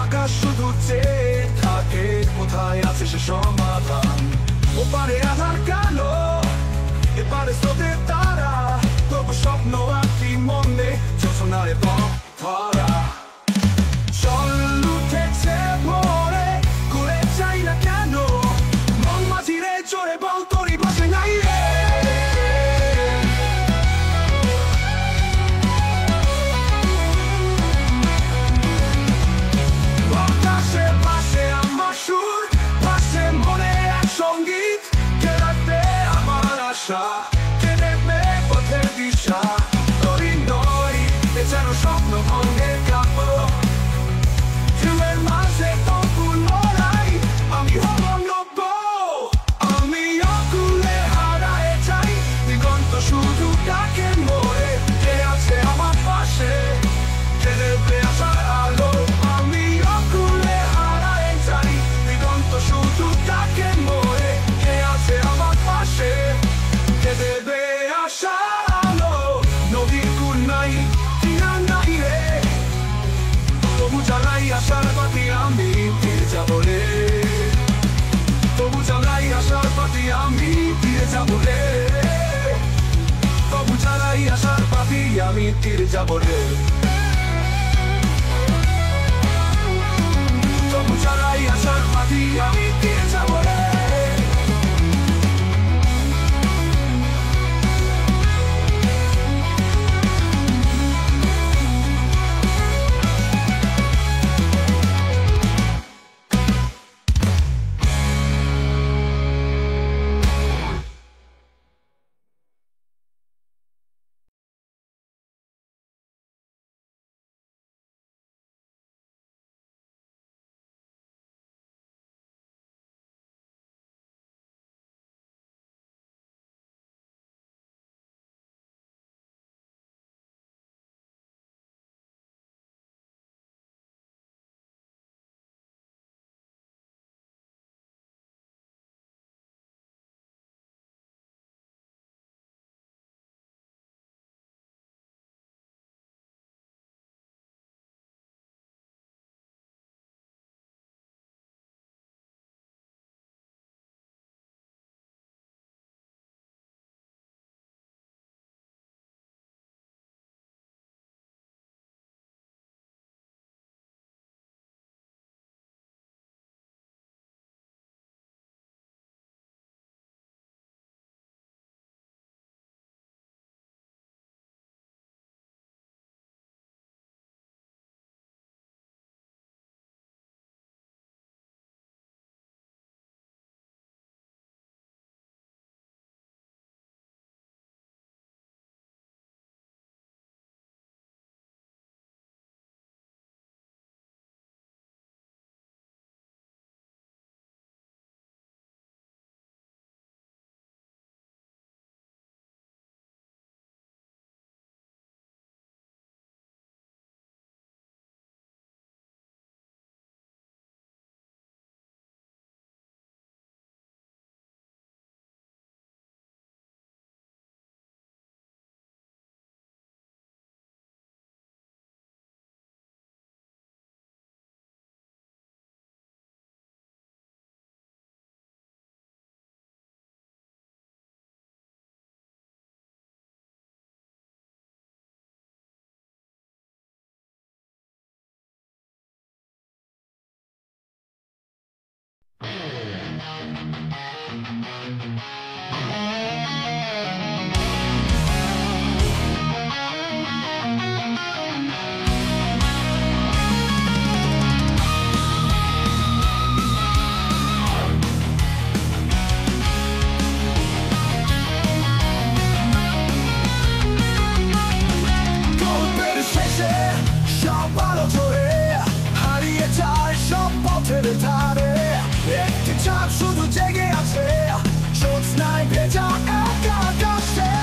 S2: আকাশ শুধু চেয়ে থাকে, কোথায় আছে সে সমাধান। ওপারে আধার কালো, এপারে স্রোতের তারা, তবু স্বপ্ন আঁকি মনে, যোজনারে পথ ধরা। জল উঠেছে ভোরে, ঘুরে যাই না কেন? মন মাঝিরে জোরে বল তরি ভাসে নাই রে। বাতাসে ভাসে আমার সুর, ভাসে মনে এক সঙ্গীত। কে রাখবে আমার আশা, কে দেখবে
S3: আমি তীর যাব রে। তবু যারাই আসার মাঝি আমি তীর যাব রে।
S2: শুধু জেগে আছে জ্যোৎস্নায় ভেজা একা আকাশে।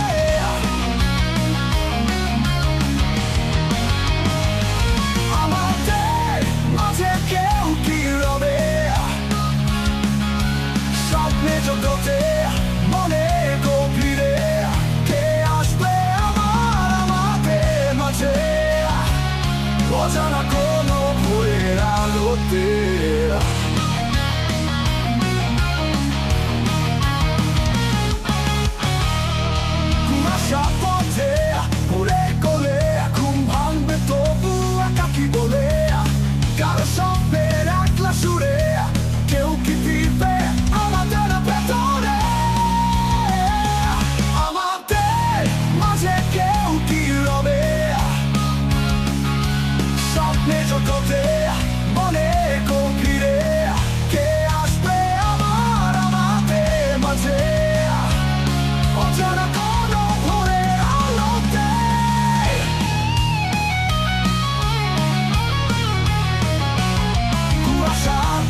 S2: আমাদের মাঝে কেউ কি রবে স্বপ্নে জগতে মনে গভীরে কে আসবে আমাদের মাঝে অজানা কোনো ভোরের আলোতে। পথে ঘুরে গলে ঘুম ভাঙবে তবু একাকি বলে কারো স্বপ্নের একলা সুরে কেউ কি ফিরবে আমাদের ভেতরে। আমাদের মাঝে কেউ কি রবে স্বপ্নে জগতে মনে গভীরে কে আসবে আমাদের মাঝে অজানা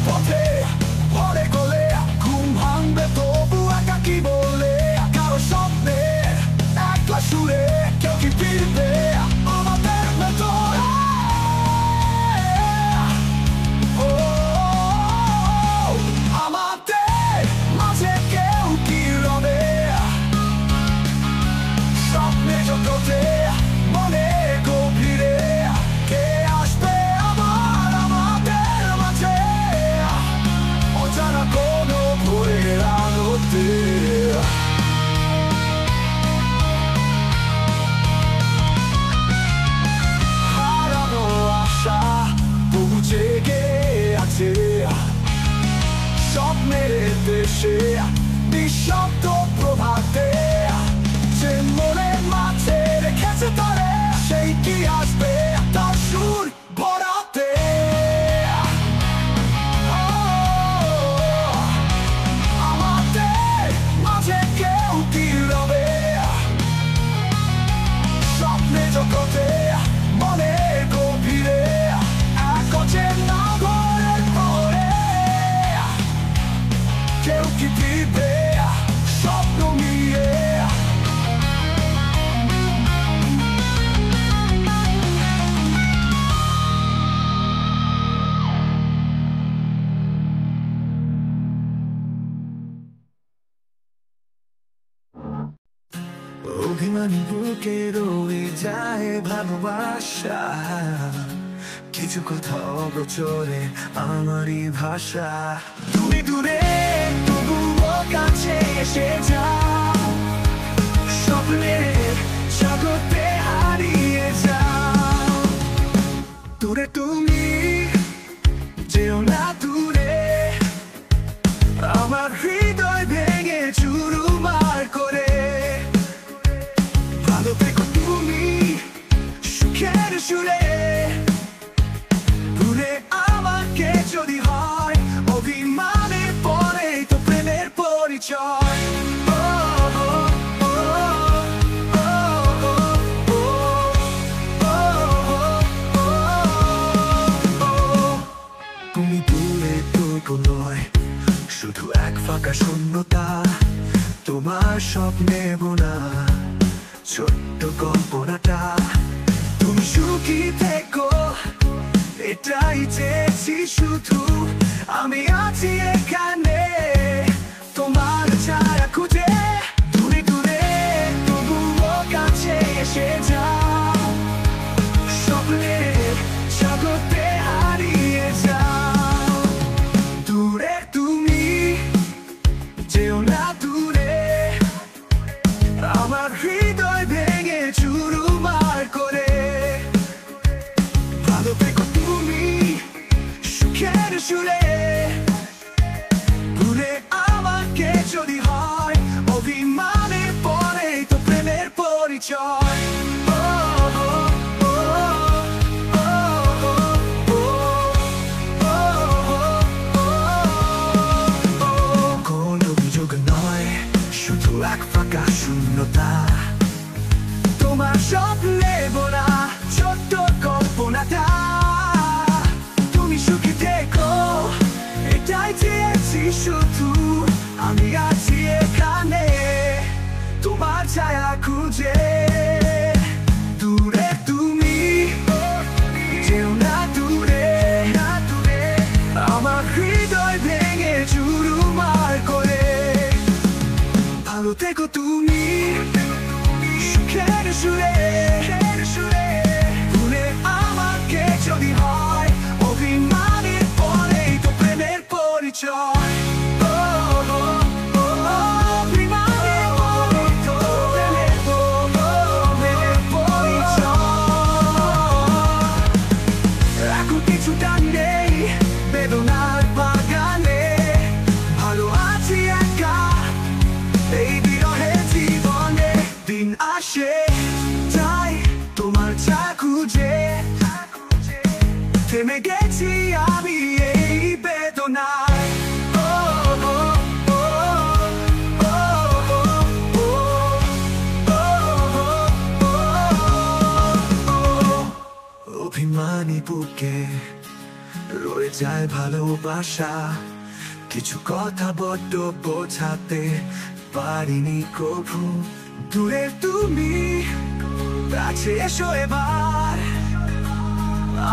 S2: পথে ঘরে গলে ঘুম ভাঙবে তবু একাকি বলে কারো স্বপ্নে একলা সুরে কেউ কি ফিরবে আমাদের ভেতরে। আমাদের মাঝে কেউ কি রবে স্বপ্নে জগতে মনে গভীরে কে আসবে আমাদের মাঝে অজানা কোনো ভোরের আলোতে। যায় ভালোবাসা, কিছু কথা অগোচরে আমারই ভাষা। দূরে দূরে তবুও কাছে এসে যাও, স্বপ্নের জগতে হারিয়ে যাও। দূরে তুমি যেও না দূরে, আমার হৃদয় ভেঙে চুরমার করে। ভালো থেকো তুমি সুখের সুরে, ভুলে আমাকে যদি হয় অভিমানে পরে তো প্রেমের পরিচয়। তুমি দূরে তবু নয়, শুধু এক ফাঁকা শূন্যতা, তোমার স্বপ্নে বোনা ছোট্ট কল্পনাটা। তুমি সুখী থেকো এটাই চেয়েছি শুধু, আমি আছি এখানে তোমার ছায়া খুঁজে। দূরে দূরে তবুও কাছে এসে যাও, স্বপ্নের জগতে হারিয়ে যাও। দূরে তুমি যেও না দূরে, আমার হৃদয় ভেঙে চুরমার করে। ভালো থেকো তুমি সুখের সুরে, ভুলে আমাকে যদি হয় অভিমানে পরে তো প্রেমের পরিচয়। কোন অভিযোগ নয়, শুধু এক ফাঁকা শূন্যতা, তোমার স্বপ্নে বোনা ছোট্ট কল্পনাটা। তুমি সুখী থেকো এটাই চেয়েছি শুধু, আমি আছি এখানে তোমার ছায়া খুঁজে। দূরে তুমি যেও না দূরে, আমার হৃদয় ভেঙে চুরমার করে। ভালো থেকো তুমি সুখের সুরে, ভুলে আমাকে যদি হয় অভিমানের পরেই তো প্রেমের পরিচয়। এখন কিছুটা নেই বেদনার বাগানে, ভালো আছি একা এই বিরহে জীবনে। দিন আসে যাই তোমার চা খুঁজে, থেমে গেছি আমি এই বেদনায়। অভিমানী বুকে রয়ে যায় ভালোবাসা, কিছু কথা বড্ড বোঝাতে পারিনি কভু। দূরে তুমি কাছে এসো এবার,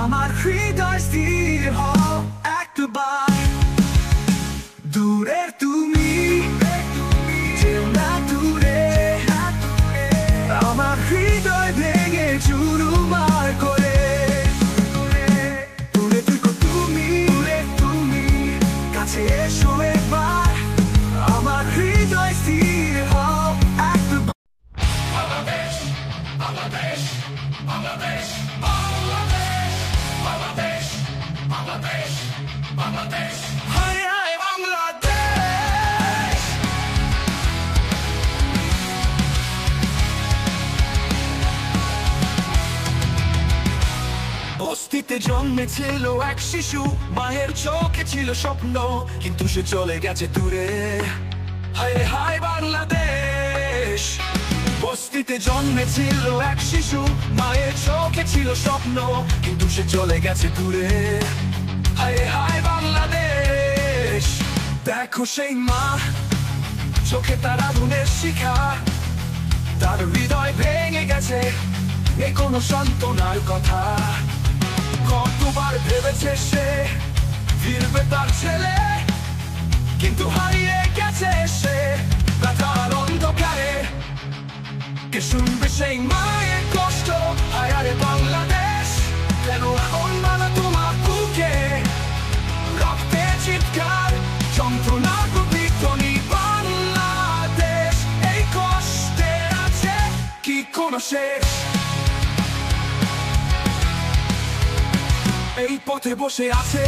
S2: আমার হৃদয় স্থির হও একবার। দূরে তুমি যেও না দূরে, আমার হৃদয় ভেঙে চুরমার করে। দূরে থেকো তুমি কাছে এসো একবার, আমার হৃদয় স্থির হও একবার।
S1: বাংলাদেশ, বাংলাদেশ, বাংলাদেশ, বাংলাদেশ, বাংলাদেশ, বাংলাদেশ, বাংলাদেশ, হায় হায় বাংলাদেশ।
S2: বস্তিতে জন্মেছিল এক শিশু, মায়ের চোখে ছিল স্বপ্ন, কিন্তু সে চলে গেছে দূরে। হায় হায় বাংলাদেশ। বস্তিতে জন্মেছিল এক শিশু, মায়ের চোখে ছিল স্বপ্ন, কিন্তু সে চলে গেছে দূরে। হায় হায় বাংলাদেশ। দেখো সেই মা, চোখে তার আগুনের শিখা, তার হৃদয় ভেঙে গেছে, এ কোনো সান্ত্বনার কথা। কতবার ভেবেছে সে ফিরবে তার ছেলে, কিন্তু হারিয়ে গেছে সে ব্যথার অন্ধকারে। কে শুনবে সেই মায়ের কষ্ট,
S1: শেষ। এই পথে বসে আছে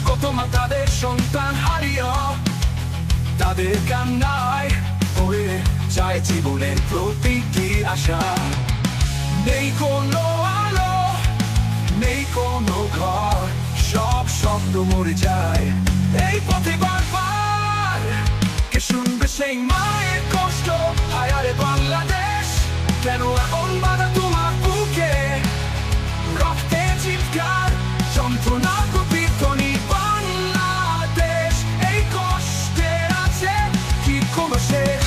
S1: কত মা তাদের সন্তান হারিয়ে, তাদের কান্নায় পড়ে যায় জীবনের প্রতিটি আশা। নেই কোনো আলো, নেই কোনো ঘর, সব স্বপ্ন মরে যায় এই পথে বারবার। কে শুনবে সেই মায়ের কষ্ট, হায় রে বাংলাদেশ, কেন এমন বাধা তোমার বুকে? রক্তে চিৎকার, যন্ত্রণা প্রতিধ্বনি বাংলাদেশ, এই কষ্টে আছে কি কোনো শেষ?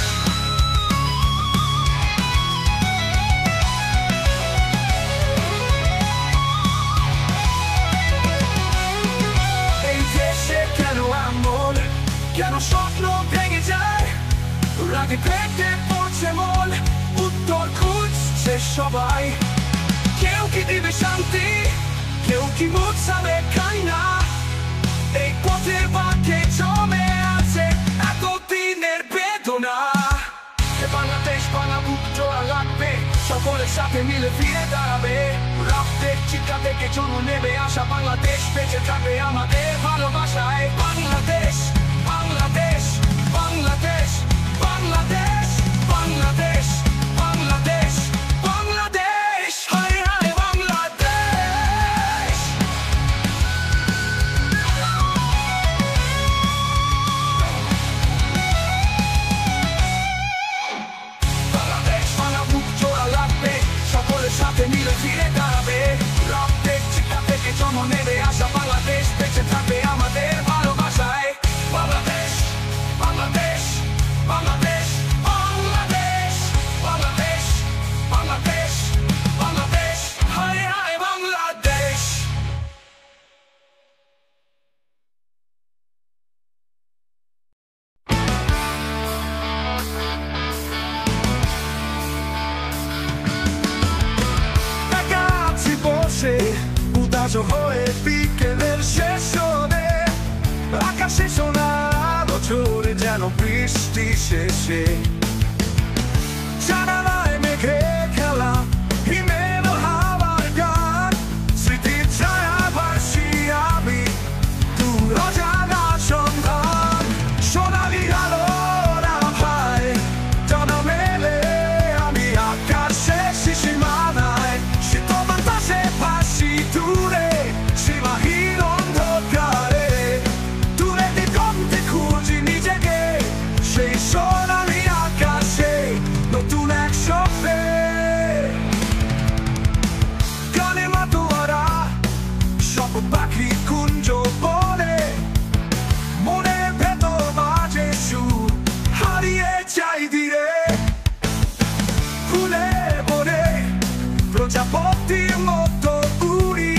S1: এই দেশে কেন এমন, কেন স্বপ্ন ভেঙে যায়? রাগে পেটে পড়ছে মন, উত্তর খুঁজছে সবাই। কেউ কি দিবে শান্তি, কেউ কি মুছাবে কান্না? এই পথে বাঁকে জমে আছে এতদিনের বেদনা। বাংলাদেশ বাংলা বুক জোড়া লাগবে, সকলের সাথে মিলে ফিরে দাঁড়াবে। রক্তের চিৎকার থেকে জন্ম নেবে আশা, বাংলাদেশ বেঁচে থাকবে আমাদের ভালোবাসায়। বাংলাদেশ বাংলাদেশ বাংলাদেশ বাংলাদেশ বাংলাদেশ বাংলাদেশ বাংলাদেশ, হায় হায় বাংলাদেশ। বাংলাদেশ বাংলা বুক জোড়া লাগবে, সকলের সাথে মিলে ফিরে দাঁড়াবে। রক্তের চিৎকার থেকে জন্ম নেবে আশা, বাংলাদেশ বেঁচে থাকবে আমাদের ভালোবাসায়। বাংলাদেশ বাংলাদেশ বাংলাদেশ বাংলাদেশ বাংলাদেশ বাংলাদেশ বাংলাদেশ, হায় হায় বাংলাদেশ। একা আছি বসে উদাস হয়ে বিকেলের শেষ হবে, আকাশে সোনার আলো ঝরে যেন বৃষ্টি শেষে। জানালায় মেঘে খেলা হিমেল হাওয়ার গান, স্মৃতির ছায়া ভাসি আমি দূর অজানা সন্ধান। সোনালি আলোর আভায় জানা মেলে আমি আকাশে সীমানায়, শীত বাতাসে ভাসি দূরে সীমাহীন অন্ধকারে। দূরে দিগন্তে খুঁজি নিজেকে, সেই সোনালি আকাশে নতুন এক স্বপ্নে। গানে মাতোয়ারা সব পাখি কুঞ্জ বলে, মনের ভেতর বাজে সুর হারিয়ে যাই ধীরে। ফুলে বনে প্রজাপতির মতো উড়ি,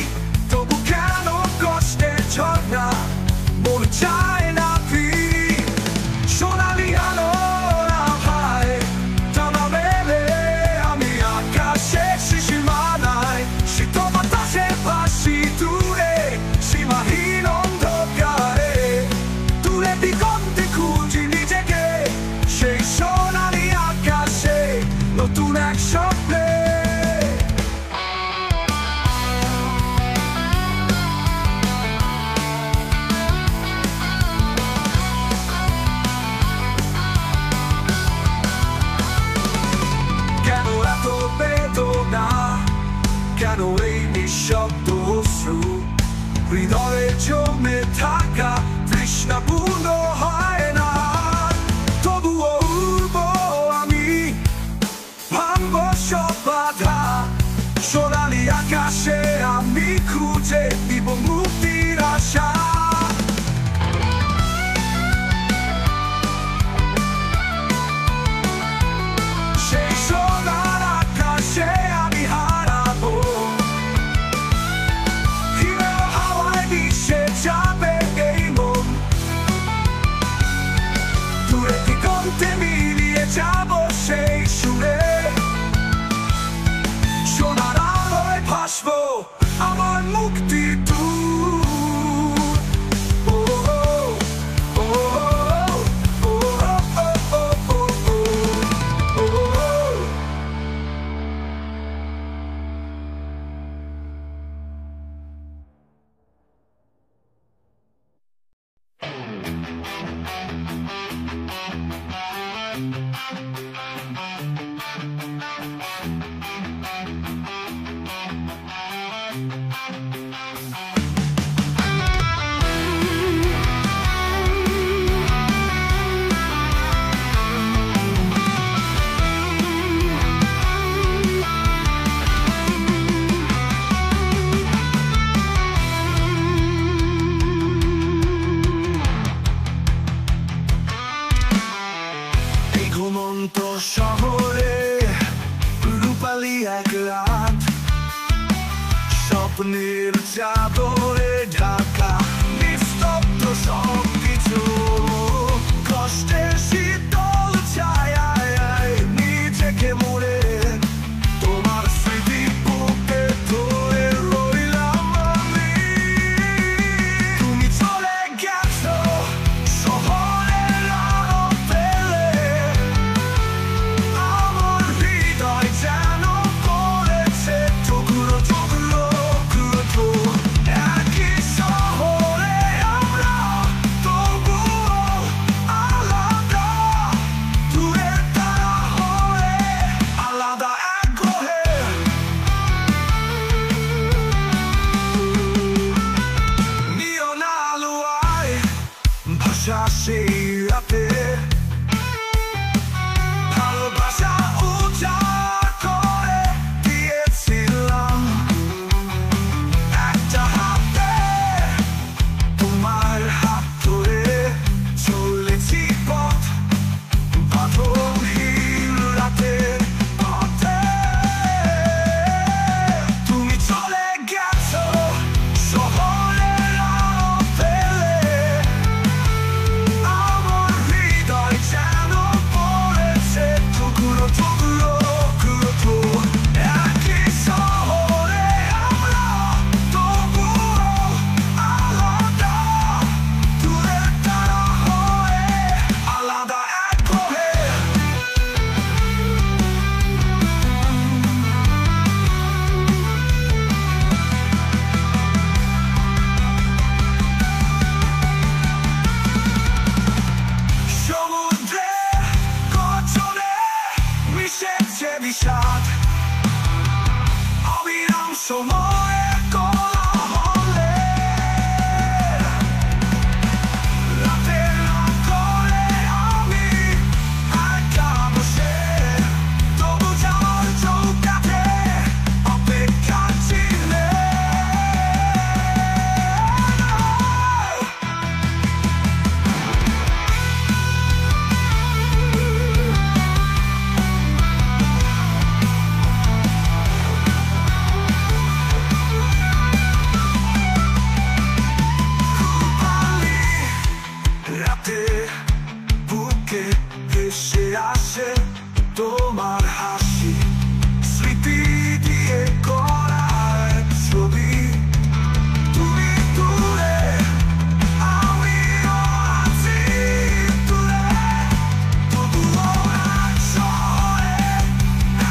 S1: তবু কেন কষ্টের ঝর্ণা মন চায় না ফিরি। সোনালি আলোর আভায় জানা মেলে আমি আকাশে সীমানায়, শীত বাতাসে ভাসি দূরে সীমাহীন অন্ধকারে। দূরে দিগন্তে খুঁজি নিজেকে, সেই সোনালি আকাশে নতুন এক স্বপ্নে। কেন এত বেদনা, কেন এই নিঃশব্দ অশ্রু? হৃদয়ে জমে থাকা তৃষ্ণা পূর্ণ হয় না, তবুও উড়ব আমি, ভাঙব সব বাধা। সোনালি আকাশে আমি খুঁজে দিব মুক্তির আশা। সেই সোনার আকাশে আমি হারাবো, হিমেল হাওয়ায় মিশে যাবে এই মন। দূরে দিগন্তে মিলিয়ে যাব সেই সুরে, সোনার আলোয় ভাসবো আমার মুক্তির দূত।
S2: স্বপ্নের চাদরে ঢাকা নিস্তব্ধ সবকিছু কষ্টের শীতল ছায়ায় নিজেকে মরে তোমার স্মৃতি বুকে ধরে রইলাম আমি। তুমি চলে গেছো শহরের আলো ফেলে, আমার হৃদয় যেন পড়েছে টুকরো টুকরো টুকরো। একই শহরে আমরা, তবুও আলাদা, দূরের তারা হয়ে আলাদা এক গ্রহে। নিয়ন আলোয় ভাষা সেই রাতে, ভালোবাসা উজাড় করে দিয়েছিলাম একটা হাতে। তোমার হাত ধরে চলেছি পথ, বাঁধনহীন রাতের পথে। তুমি চলে গেছো শহরের আলো ফেলে, আমার হৃদয় যেন পড়েছে টুকরো টুকরো টুকরো। একই শহরে আমরা, তবুও আলাদা, দূরের তারা হয়ে আলাদা এক গ্রহে। সমুদ্রে গর্জনে মিশেছে বিষাদ, অবিরাম সময়ের কোলাহলে। রাতের অন্তরে আমি একা বসে, তবু যাওয়ার চৌকাঠে অপেক্ষা চিনে। রাতে বুকে ভেসে আসে তোমার হাসি, স্মৃতি দিয়ে করা এক ছবি। তুমি দূরে, আমিও আছি দূরে, তবুও এক শহরে,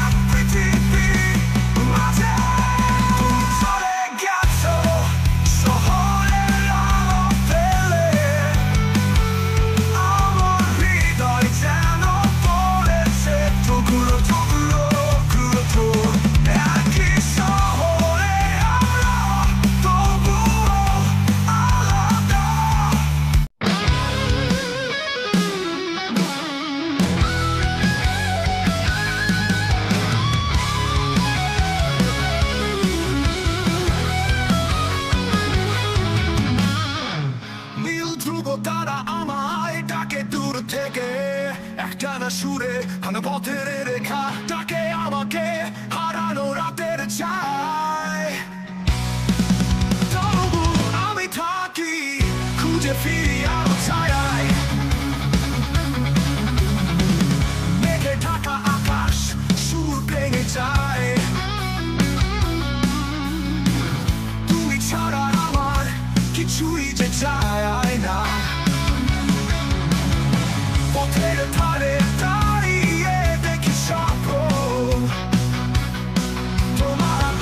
S2: এক পৃথিবীর মাঝে। তুমি চলে গেছো শহরের আলো ফেলে, আমার হৃদয় যেন পড়েছে টুকরো টুকরো টুকরো। একই শহরে আমরা, তবুও আলাদা। নীল ধ্রুব তারা আমায় ডাকে দূর থেকে, একটানা সুরে হানা পথের রেখা ডাকে আমাকে হারানো রাতের চায়। তবু আমি থাকি খুঁজে ফিরি আলো ছায়ায়, মেঘে ঢাকা আকাশ সুর ভেঙে যায়। তুমি ছাড়া আমার কিছুই যে চায় না, পথের ধারে দাঁড়িয়ে দেখি স্বপ্ন তোমার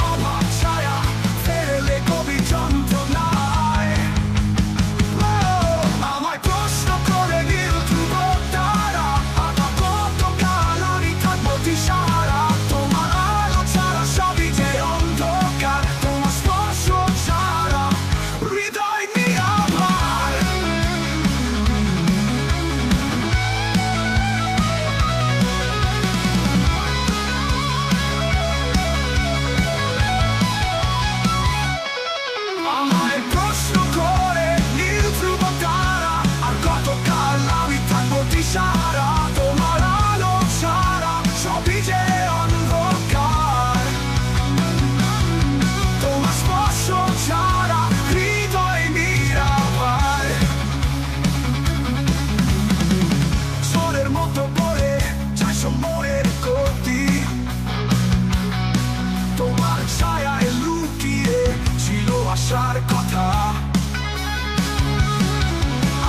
S1: ভালোবাসার কথা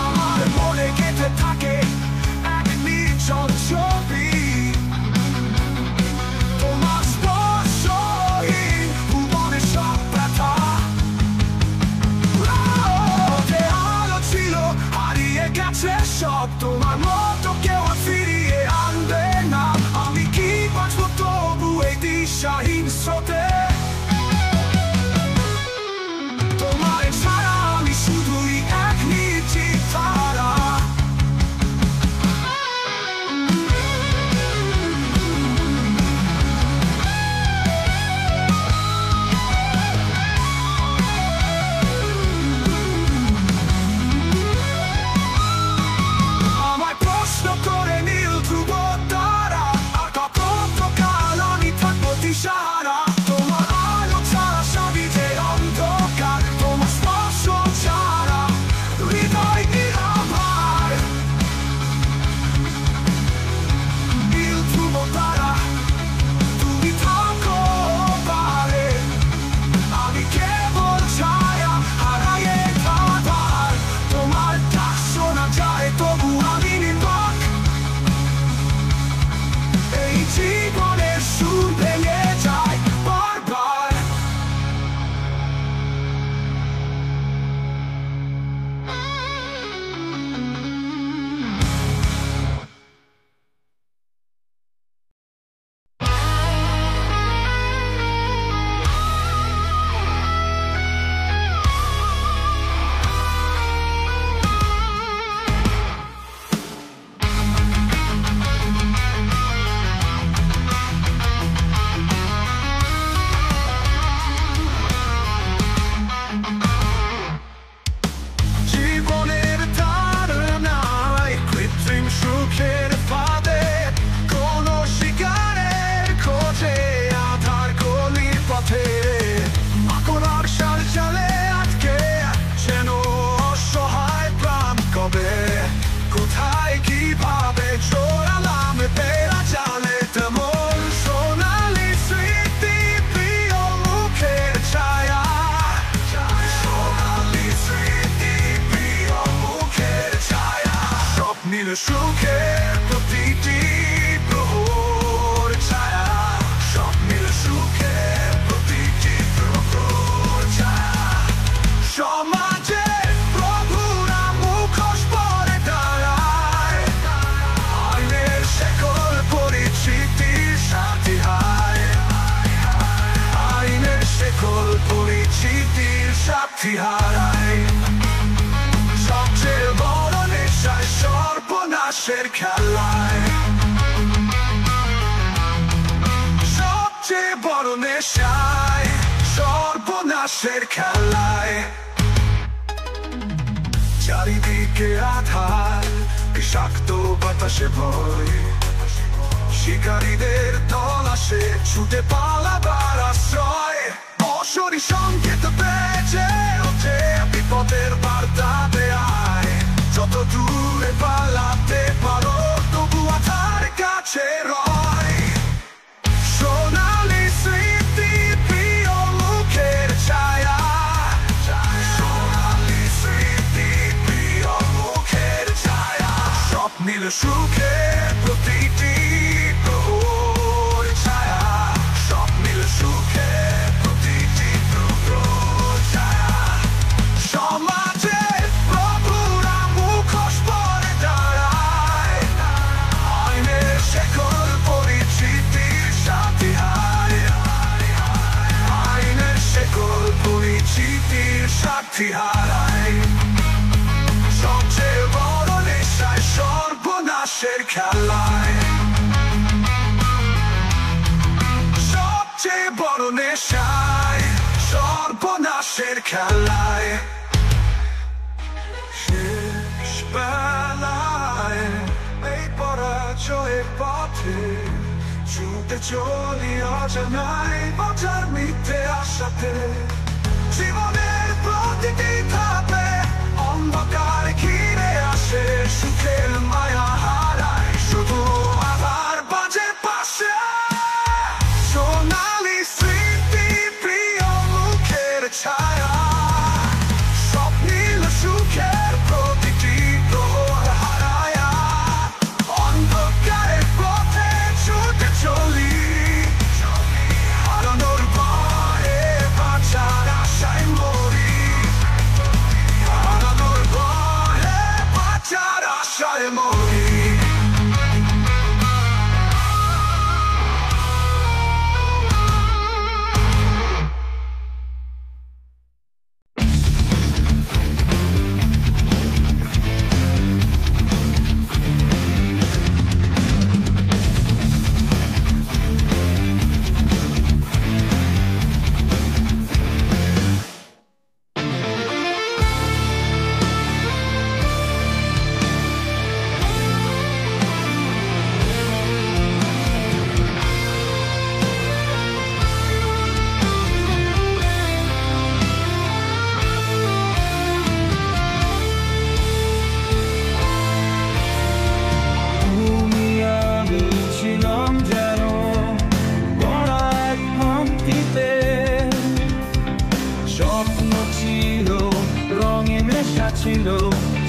S1: আমার মনে গেঁথে থাকে এক নির্জন ছবি তোমার স্পর্শহীন ভুবনে সব ব্যথা যে আলো ছিল হারিয়ে গেছে সব তোমার মতো কেউ আর ফিরিয়ে আনবে না আমি কি বাঁচবো তবু এই দিশাহীন স্রোতে তোমার ছাড়া আমি শুধুই এক নির্জীব তারা আমায় প্রশ্ন করে নীল ধ্রুব তারা আর কতকাল আমি থাকবো দিশাহারা তোমার আলো ছাড়া সবই যে অন্ধকার তোমার স্পর্শ ছাড়া হৃদয় নিরাভার নীল ধ্রুব তারা তুমি থাকো পারে আমি কেবল ছায়া হারায়ে খাবার তোমার ডাক শোনা যায় তবু আমি নির্বাক এই জীবনের সুর ভেঙে যায় বারবার জীবনের ধারণায় কৃত্রিম সুখের ফাঁদে কোনো শিকারের খোঁজে আধার গলির পথে আকরার সার জালে আটকে যেন অসহায় প্রাণ কবে কোথায় কিভাবে চোরালাম তেরা জালে তেমন সোনালি স্মৃতি প্রিয় মুখের ছায়া সোনালি স্মৃতি প্রিয় মুখের ছায়া স্বপ্নীল সুখের প্রতিটি প্রহর ছায়া স্বপ্নীল সুখের প্রতিটি প্রহর ছায়া সমাজে প্রভুরা মুখোশ পরে দাঁড়ায় আইনের শেকল পরিচিতির সাথী হায় আইনের শেকল পরিচিতির সাথী হারায় সবচেয়ে বড় নেশায় সর্বনাশের খেলায় সবচেয়ে বড় নেশায় সর্বনাশের খেলায় চারিদিকে আধার বিষাক্ত বাতাসে ভয় শিকারীদের দল আসে ছুটে পালাবার আশ্রয় অশরী সংকেত বেজে ওঠে বিপদের বার্তা দেয় যত দূরে পালাতে পারো তবু আধার কাছে রয় সোনালি স্মৃতি প্রিয় মুখের ছায়া সোনালি স্মৃতি প্রিয় মুখের ছায়া স্বপ্নীল সুখের প্রতিটি প্রহর ছায়া স্বপ্নীল সুখের প্রতিটি প্রহর ছায়া সমাজে প্রভুরা মুখোশ পরে দাঁড়ায় আইনের শেকল পরিচিতির সাথী হায় আইনের শেকল পরিচিতির সাথী হারায় সবচেয়ে বড় নেশায় সর্বনাশের খেলায় সবচেয়ে বড় নেশায় সর্বনাশের খেলায় শেষ বেলায় এই পরাজয়ের পথে ছুটে চলি অজানায় বাজার মিথ্যে আশাতে জীবনের প্রতিটি ধাপে অন্ধকার ঘিরে আসে সুখের মায়া হারায় শুধু আবার বাজে পাশে সোনালি স্মৃতি প্রিয় মুখের ছায়া
S2: ছিল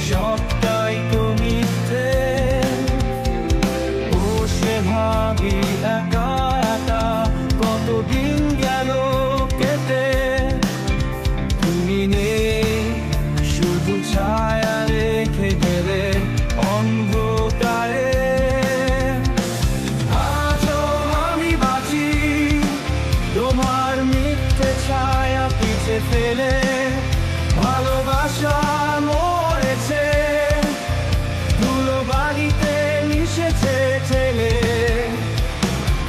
S2: সবটাই তো মিথ্যে। বসে ভাবি একা একা কতদিন গেল কেটে, তুমি নেই শুধু ছায়া রেখে গেলে অন্ধকারে। আজও আমি বাঁচি তোমার মিথ্যে ছায়া পিছে ফেলে, ভালোবাসা মরেছে ধুলো বাড়িতে মিশেছে ছেলে।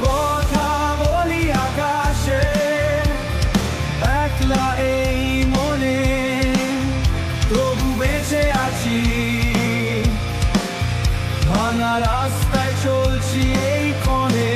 S2: কথা বলি আকাশে একলা এই মনে, তবু বেঁচে আছি ভাঙা রাস্তায় চলছি এই ক্ষণে।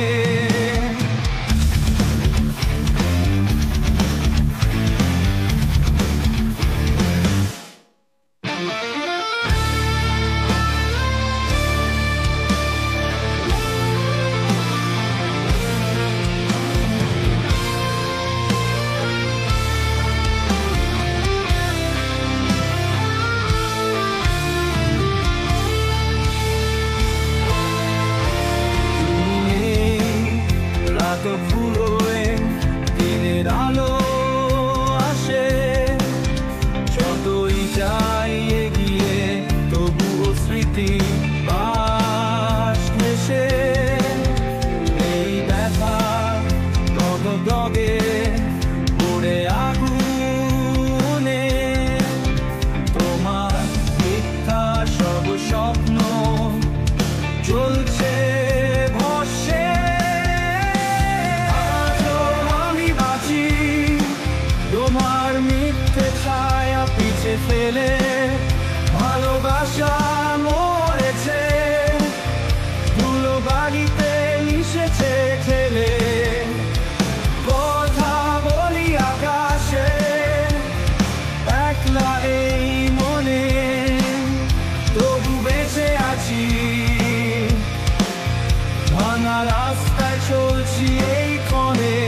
S2: তো ফুরোয় দিনের আলো আসে, যতই যাই এগিয়ে তবুও স্মৃতি পাশ ভেসে। এই ব্যথা দগে পড়ে আগুনে, তোমার মিথ্যা সব স্বপ্ন চলছে ভস্মে। তোমার মিথ্যে ছায়া পিছে ফেলে, ভালোবাসা মরেছে ধুলো বাড়িতে মিশেছে ছেলে। কথা বলি আকাশে একলা এই মনে, তবু বেঁচে আছি ভাঙা রাস্তায় চলছি এই ক্ষণে।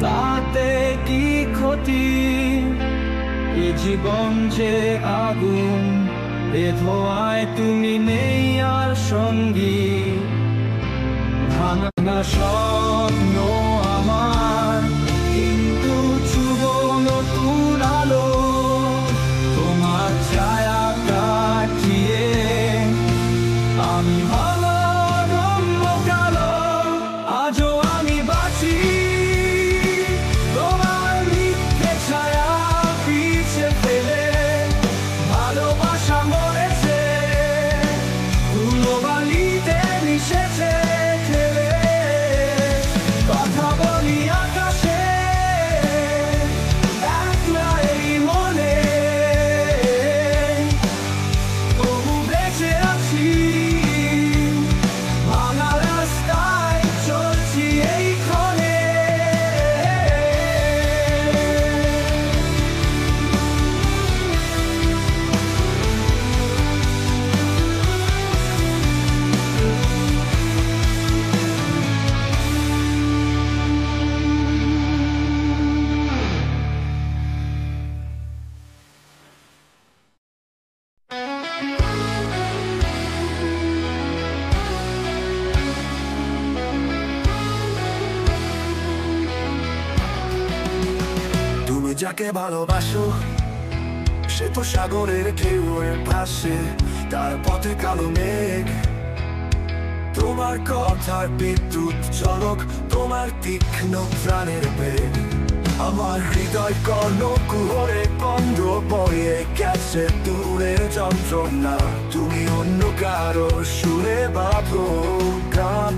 S2: তাতে কি ক্ষতি, এ জীবন যে আগুন, এ ধোঁয়ায় তুমি নেই আর সঙ্গী। ভাঙা স্বপ্ন আমার, কিন্তু চুব নতুন আলো তোমার ছায়া কাটিয়ে। আমি ভালো রম্য কালো, আজও আমি বাঁচি তোমার মিথ্যে ছায়া পিছে ফেলে। ভালোবাসা মরেছে ধুলো বালিতে মিশেছে ছেলে। কথা বলি আকাশে একলা এই মনে, তবু বেঁচে আছি ভাঙা রাস্তায় চলছি এই ক্ষণে।
S1: তুমি যাকে ভালোবাসো সে তো সাগরের ঢেউয়ের পাশে, তার পথে কালো মেঘ। তোমার কথার বিদ্যুৎ ঝলক, তোমার তীক্ষ্ণ প্রাণের বেগ। আমার হৃদয় কর্ণ কুহরে বন্ধ বয়ে গেছে দূরের যন্ত্রণা। তুমি অন্য কারো সুরে বাঁধো গান,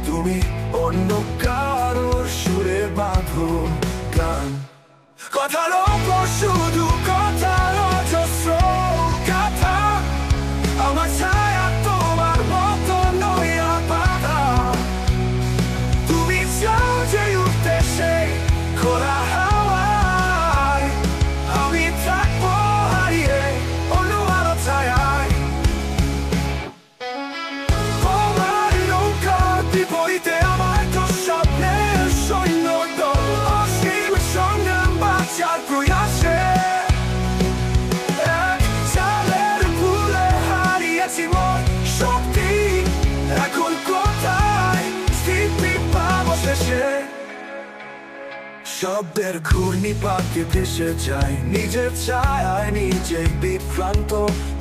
S1: তুমি অন্য কারোর
S3: শব্দের ঘূর্ণিপাকে ভেসে যায় নিজের ছায়ায় নিজে বিভ্রান্ত।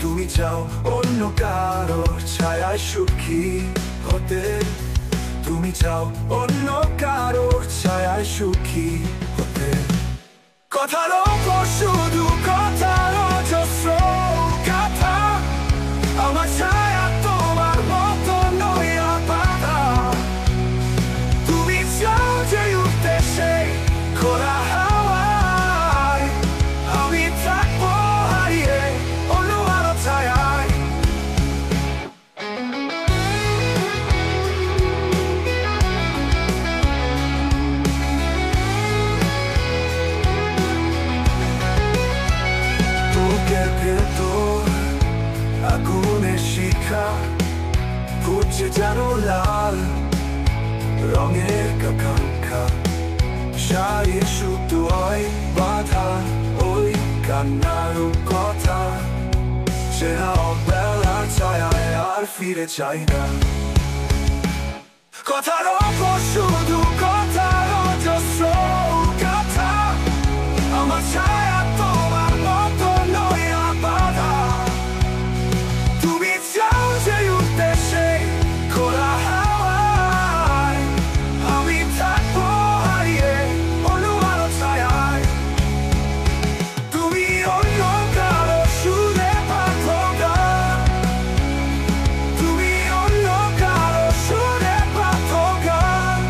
S3: তুমি চাও অন্য কারো ছায়ায় সুখী হতে, তুমি চাও অন্য কারো ছায়ায় সুখী হতে। কথার ওপর শুধু কথার অজস্র কথা, আমার ছায়া তোমার মতো নয়া পাতা। তুমি চাও যে উঠতে সেই খোলা হাওয়ায়, আমি থাকবো হারিয়ে অন্য আলো ছায়ায়। বুকের ভেতর আগুনের শিখা ফুটছে যেন লাল রঙের আকাঙ্ক্ষা। শাড়ির শুধু ওই বাধা, ওই কান্নার কথা, সে অবেলার ছায়ায় আর ফিরে চাই না। কথার ওপর শুধু কথার অজস্র কথা, আমার ছায়া তোমার মতো নয়া বাধা। তুমি চাও যে উঠতে সেই খোলা হাওয়ায়, আমি থাকবো হারিয়ে অন্য আলো ছায়ায়। তুমি অন্য কারো সুরে পাঠো গান, তুমি অন্য কারো সুরে পাঠো গান,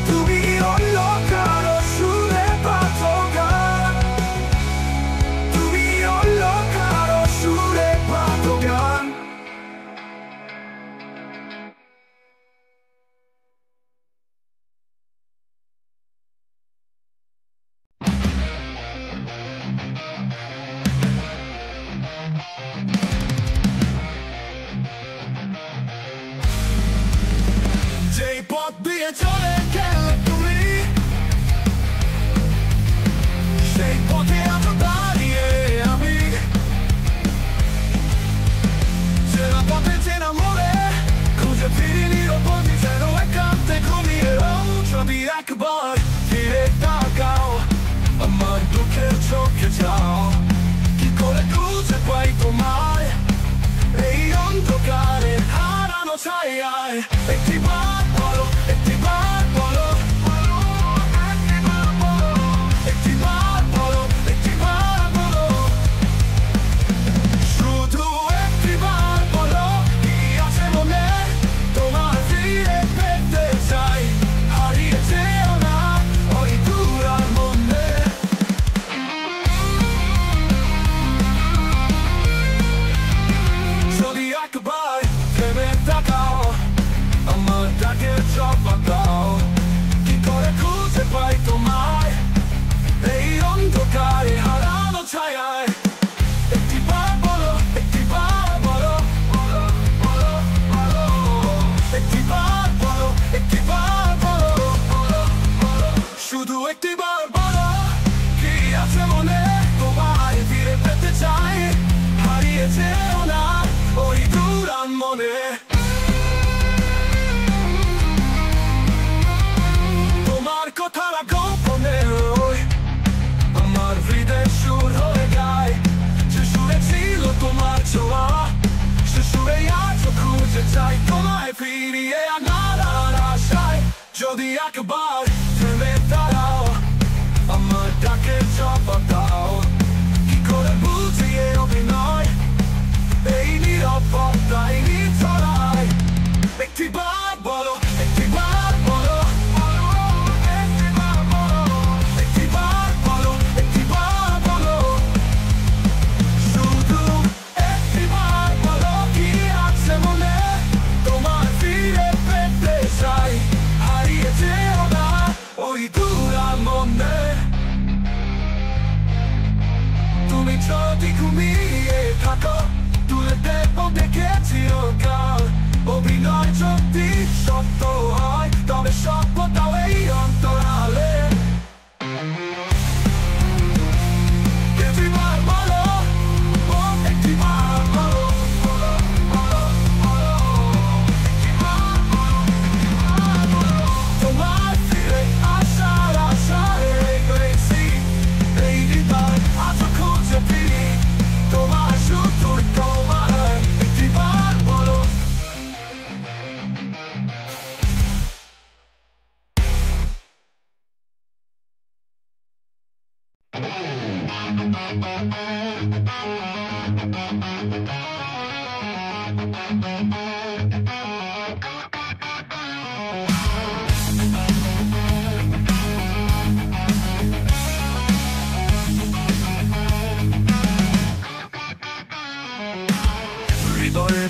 S3: তুমি অন্য কারো সুরে পাঠো গান, তুমি অন্য কারো সুরে পাঠো গান। যেই পথ দিয়ে চলে গেলে তুমি, সেই পথে আছো দাঁড়িয়ে আমি। চেনা পথে চেনা মোড়ে খুঁজে ফিরি নিরবধি যেন একান্তে ঘুমিয়ে রও। যদি একবার ফিরে তাকাও আমার দুঃখের চোখে যাও, কি করে খুঁজে পাই তোমায় এই অন্ধকারে হারানো ছায়ায়। একটিবার বলো, একটিবার বলো, একটিবার বলো, একটিবার বলো, শুধু একটিবার বলো, কি আছে মনে তোমার ফিরে পেতে চাই। হারিয়ে যেও না ওই দূরার মনে। যদি একবার থেমে তাকাও আমার ডাকের জবাব দাও, কি করে খুঁজে পাই তোমায় এই অন্ধকারে হারানো ছায়ায়। একটিবার বলো, একটিবার বলো, বলো, বলো, বলো, একটিবার বলো, একটিবার বলো, বলো, বলো, শুধু একটিবার বলো, কি আছে মনে তোমায় ফিরে পেতে চাই। হারিয়ে যেও না ওই দূরান মনে। তোমার কথার গোপনে ওই আমার হৃদয় সুর হয়ে গায়, যে সুরে ছিল তোমার ছোঁয়া, সে সুরে আজও খুঁজে চাই তোমায় ফিরিয়ে আনার আশায়। যদি একবার থেমে দাঁড়াও আমার ডাকের জবাব দাও, কি করে বুঝিয়ে অভিনয় এই নীরবতায় ছড়ায়। একটিবার বলো, একটিবার বলো, একটিবার বলো, একটিবার বলো, একটিবার বলো, শুধু একটিবার বলো, কি আছে মনে তোমার ফিরে পেতে চাই। হারিয়ে যেও না ওই হৃদয়ের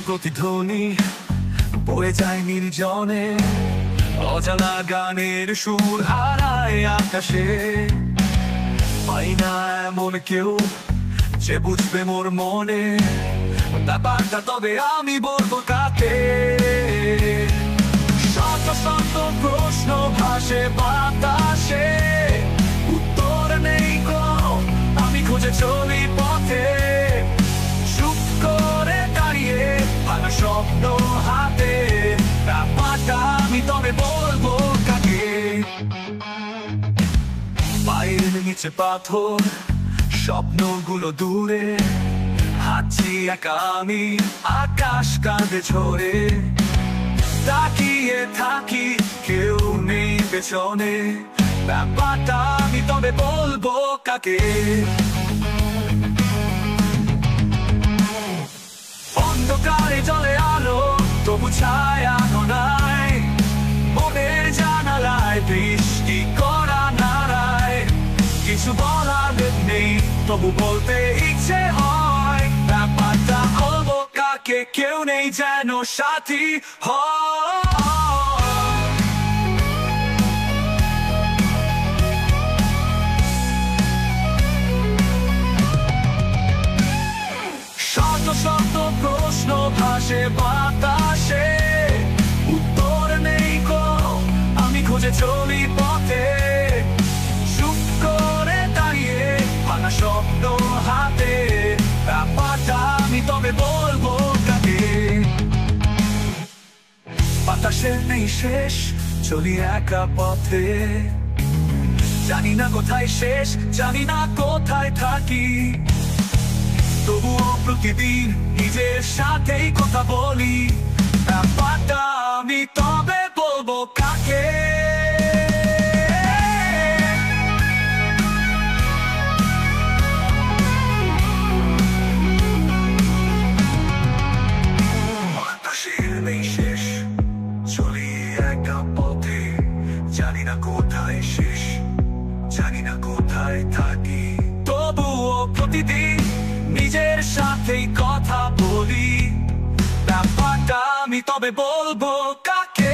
S3: প্রতিধ্বনি বয়ে যায় নির্জনে, অজানা গানের সুর হারায় আকাশে। পাই না এমন কেউ যে বুঝবে মোর মনে ব্যাপারটা, তবে আমি বলবো কাকে। শত শত প্রশ্ন ভাসে বাতাসে, উত্তর নেই কোনো, আমি খুঁজে চলি পথে। চুপ করে দাঁড়িয়ে ভালো স্বপ্ন হাতে, ব্যাপারটা আমি তবে বলবো কাকে। পায়ের নিচে পাথর, স্বপ্নগুলো দূরে, হাঁটছি একা আমি আকাশ কাঁধে ঝরে। তাকিয়ে থাকি কেউ নেই পেছনে, ব্যাপারটা আমি তবে বলবো কাকে। অন্ধকারে জলে আলো, তবু ছায়া নাই, মনের জানালায় বৃষ্টি করা নাড়ায়। কিছু বলার নেই, তবু বলতে ইচ্ছে হয়, ব্যাপারটা বলবো কাকে। কেউ নেই যেন সাথী শত শত প্রশ্ন ভাসে বাতাসে, উত্তর নেই কোনো, আমি খুঁজে চলি পথে। চুপ করে দাঁড়িয়ে ভাঙা স্বপ্ন হাতে, ব্যাপারটা আমি তবে বলবো কাকে। বাতাসে নেই শেষ, চলি একা পথে, জানি না কোথায় শেষ, জানি না কোথায় থাকি। তবুও প্রতিদিন নিজের সাথেই কথা বলি, ব্যাপারটা আমি তবে বলবো কাকে। বাতাসের নেই শেষ, চলি একা পথে, জানি না কোথায় শেষ, জানি না কোথায় থাকি। তবুও প্রতিদিন নিজের সাথেই কথা বলি, ব্যাপারটা আমি তবে বলবো কাকে।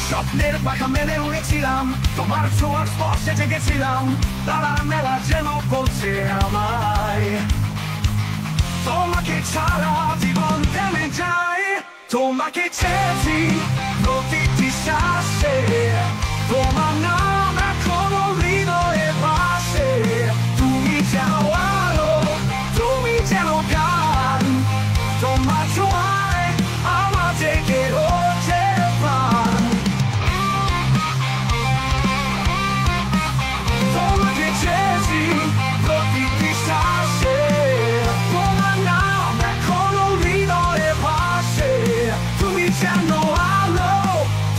S1: স্বপ্নের পাখা মেলে উড়েছিলাম, তোমার ছোঁয়ার স্পর্শে জেগেছিলাম, তারার মেলা যেন বলছে আমায়, তোমাকে ছাড়া জীবন থেমে যায়। তোমাকে চেয়েছি প্রতিটি শ্বাসে, তোমার নাম এখনো হৃদয়ে ভাসে। তুমি যেন আলো, তুমি যেন গান, তোমার ছোঁয়ায় আমার জেগে ওঠে প্রাণ। তোমাকে চেয়েছি প্রতিটি শ্বাসে, তোমার নাম এখনো হৃদয়ে ভাসে। তুমি যেন আলো,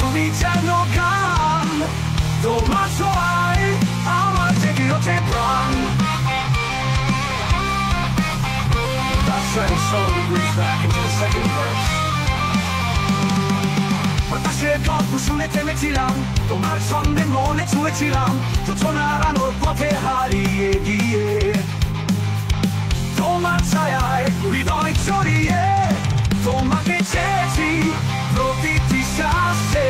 S1: তুমি যেন গান, তোমার ছোঁয়ায় আমার জেগে ওঠে প্রাণ। That same song brings back into the second verse. বাতাসের গল্প শুনে থেমেছিলাম, তোমার ছন্দে মনে ছুঁয়েছিলাম, যোজনার আলোর পথে হারিয়ে গিয়ে। তোমার ছায়ায় হৃদয় ছড়িয়ে, তোমাকে চেয়েছি প্রতিটি শ্বাসে,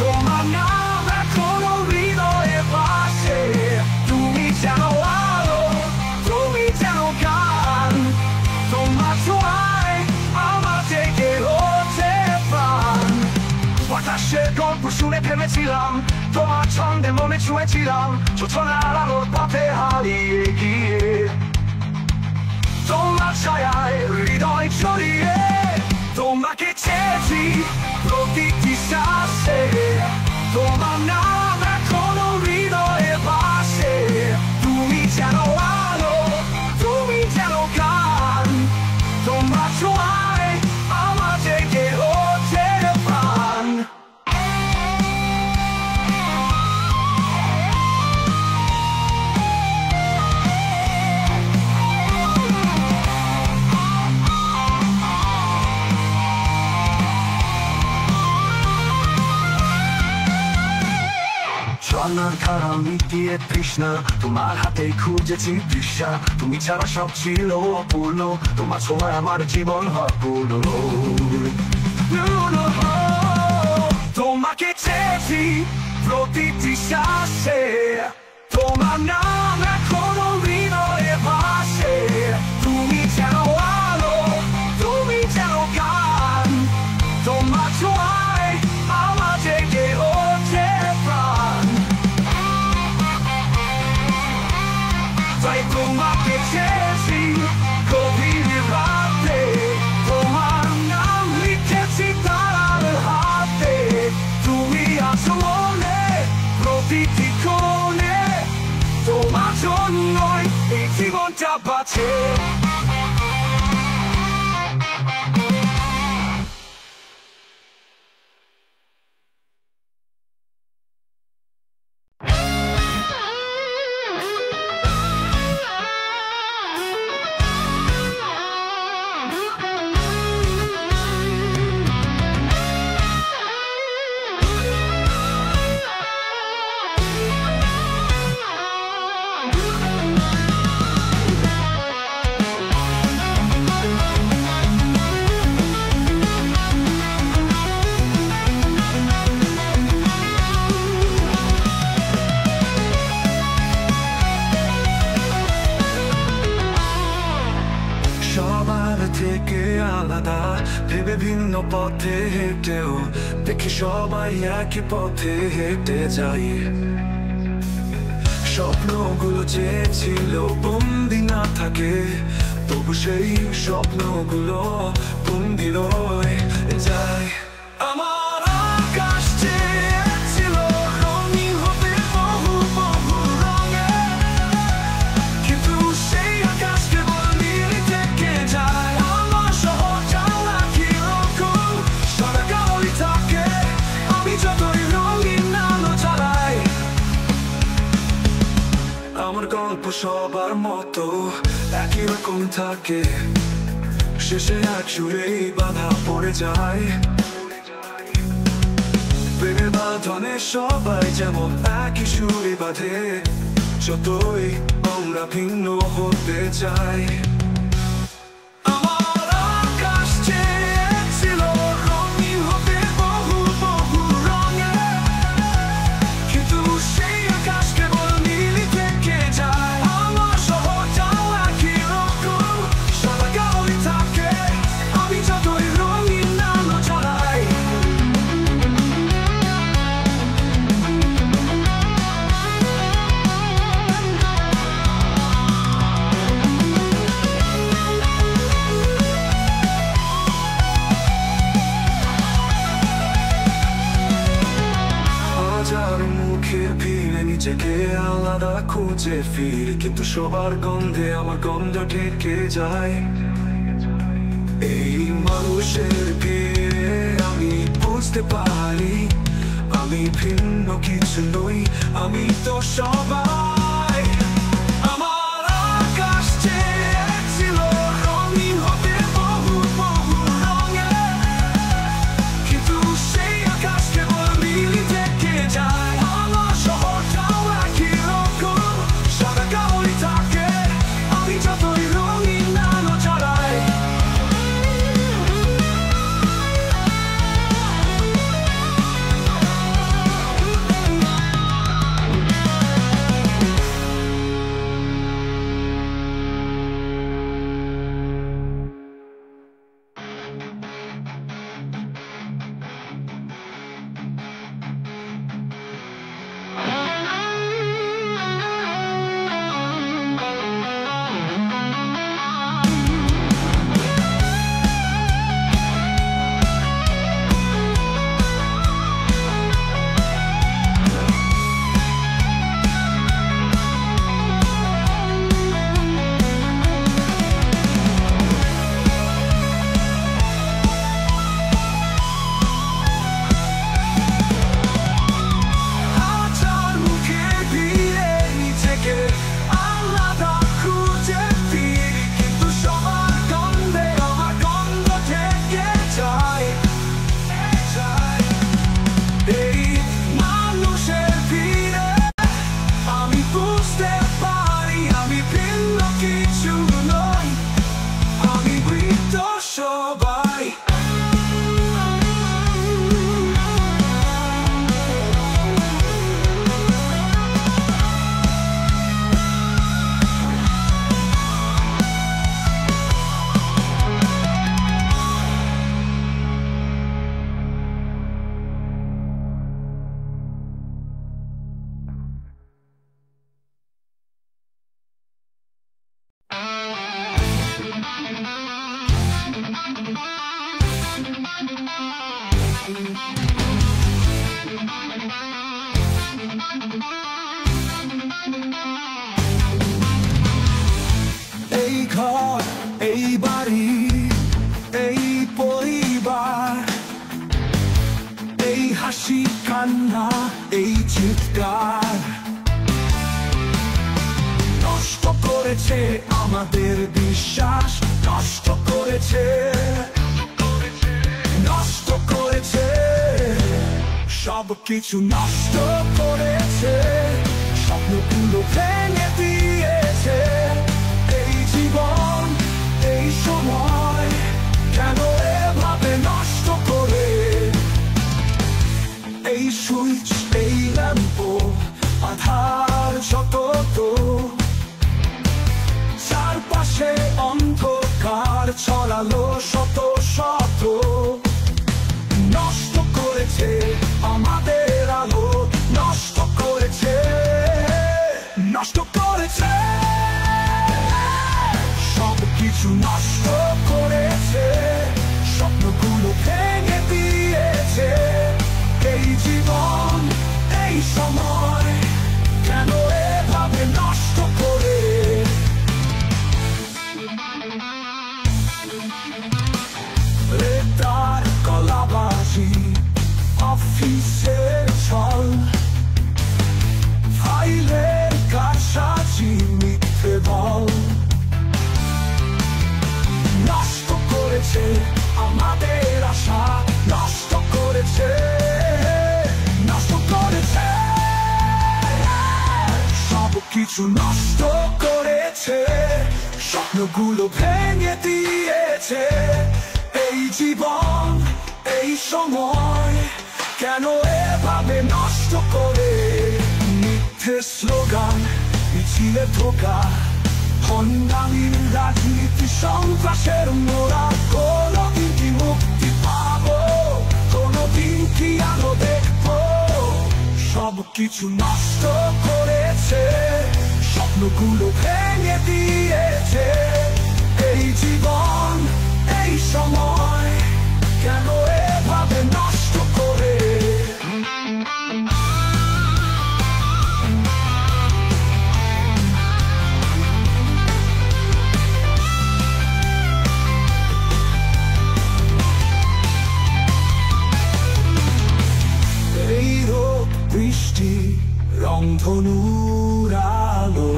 S1: তোমার নাম এখনো হৃদয়ে ভাসে। তুমি যেন আলো, তুমি যেন গান, তোমার ছোঁয়ায় আমার জেগে ওঠে প্রাণ। বাতাসের গল্প শুনে ভেবেছিলাম, তোমার ছন্দে মনে ছুঁয়েছিলাম, যোজনার আলোর পথে হারিয়ে গিয়ে। তোমার ছায়ায় হৃদয় ছড়িয়ে তোমাকে চেয়েছি প্রতিটি শ্বাসে তোমার নাম এখনো হৃদয়ে ভাসে তুমি যেন আলো তুমি যেন গান তোমার ছোঁয়ায় আমার জেগে ওঠে প্রাণ ঝর্ণার ধারা মিটিয়ে তৃষ্ণা তোমার হাতে খুঁজেছি তৃষ্ণা তুমি ছাড়া সব ছিল অপূর্ণ তোমার ছোঁয়ায় আমার জীবন হয় পূর্ণ তোমাকে চেয়েছি প্রতিটি শ্বাসে তোমার নাম এখনো হৃদয়ে ভাসে তুমি যেন আলো তুমি যেন গান তোমার ছোঁয়ায় আমার জেগে ওঠে প্রাণ তাই তোমাকে চেয়েছি গভীর রাতে তোমার নাম লিখেছি তারার হাতে তুমি আছো মনে প্রতিটি কোণে তোমার জন্যই এই জীবনটা বাঁচে থেকে আলাদা ভেবে ভিন্ন পথে হেঁটেও দেখি সবাই একই পথে হেঁটে যাই স্বপ্নগুলো চেয়েছিল বন্দি না থাকে তবু সেই স্বপ্নগুলো বন্দি রয়ে যায় আমার আকাশ চেয়েছিল রঙিন হতে বহু বহু রঙে কিন্তু সেই আকাশ কেবল নীল থেকে যায় আমার শহর জ্বালা কিরকম সারা গাড়ি থাকে আমি যতই রঙিন আলো জ্বালাই আমার গল্প সবার মতো একই রকম থাকে শেষে এক সুরেই বাধা পড়ে যায় প্রেমের বাঁধনে সবাই যেমন একই সুরে বাঁধে যতই আমরা ভিন্ন হতে চাই আমার আকাশ চেয়েছিল রঙিন হতে বহু বহু রঙে কিন্তু সেই আকাশ কেবল নীল থেকে যায় আমার শহর জ্বালা কিরকম সারা গাড়ি থাকে আমি যতই রঙিন আলো জ্বালাই হাজার মুখের ভিড়ে নিজেকে আলাদা খুঁজে ফিরি কিন্তু সবার গন্ধে আমার গন্ধ ঢেকে যায় এই মানুষের ভিড়ে আমি বুঝতে পারি আমি ভিন্ন কিছু নই আমি তো সবাই আমার আকাশ চেয়েছিল রঙিন হতে বহু বহু রঙে কিন্তু সেই আকাশ কেবল নীল থেকে যায় আমার শহর জ্বালা কিরকম সারা গাড়ি থাকে আমি যতই রঙিন আলো জ্বালাই
S2: এই ঘর, এই বাড়ি, এই পরিবার, এই হাসি কান্না, এই চিৎকার নষ্ট করেছে আমাদের বিশ্বাস, নষ্ট করেছে, নষ্ট করেছে, সব কিছু নষ্ট করেছে, স্বপ্নগুলো ভেঙে দিয়েছে। এই জীবন, এই সময় কেন এভাবে নষ্ট করে? এই সুইচ, এই ল্যাম্পো, আধার যত চারপাশে অন্ধকার ছড়ালো শত শত, নষ্ট করেছে আমাদের আলো, নষ্ট করেছে, নষ্ট করেছে, সব কিছু নষ্ট করেছে, স্বপ্নগুলো ভেঙে দিয়েছে। এই জীবন, এই সময় কেন এভাবে নষ্ট করে? তার কলাবাজি, অফিসের ছল, ফাইলের কারসাজি, মিথ্যে বল নষ্ট করেছে আমাদের আশা, নষ্ট করেছে, নষ্ট করেছে, সব কিছু নষ্ট করেছে, স্বপ্নগুলো ভেঙে দিয়েছে। এই জীবন, এই সময় কেন এভাবে নষ্ট করে? মিথ্যে স্লোগান, মিছিলে ধোকা, ভণ্ডামির রাজনীতি, সন্ত্রাসের মোড়া, কোনদিন কি মুক্তি পাবো? কোনদিন কি আলো দেখবো? সব কিছু নষ্ট করেছে, স্বপ্নগুলো ভেঙে দিয়েছে। এই জীবন, এই সময় কেন এভাবে নষ্ট করে? এই রোদ বৃষ্টি, রংধনুর আলো,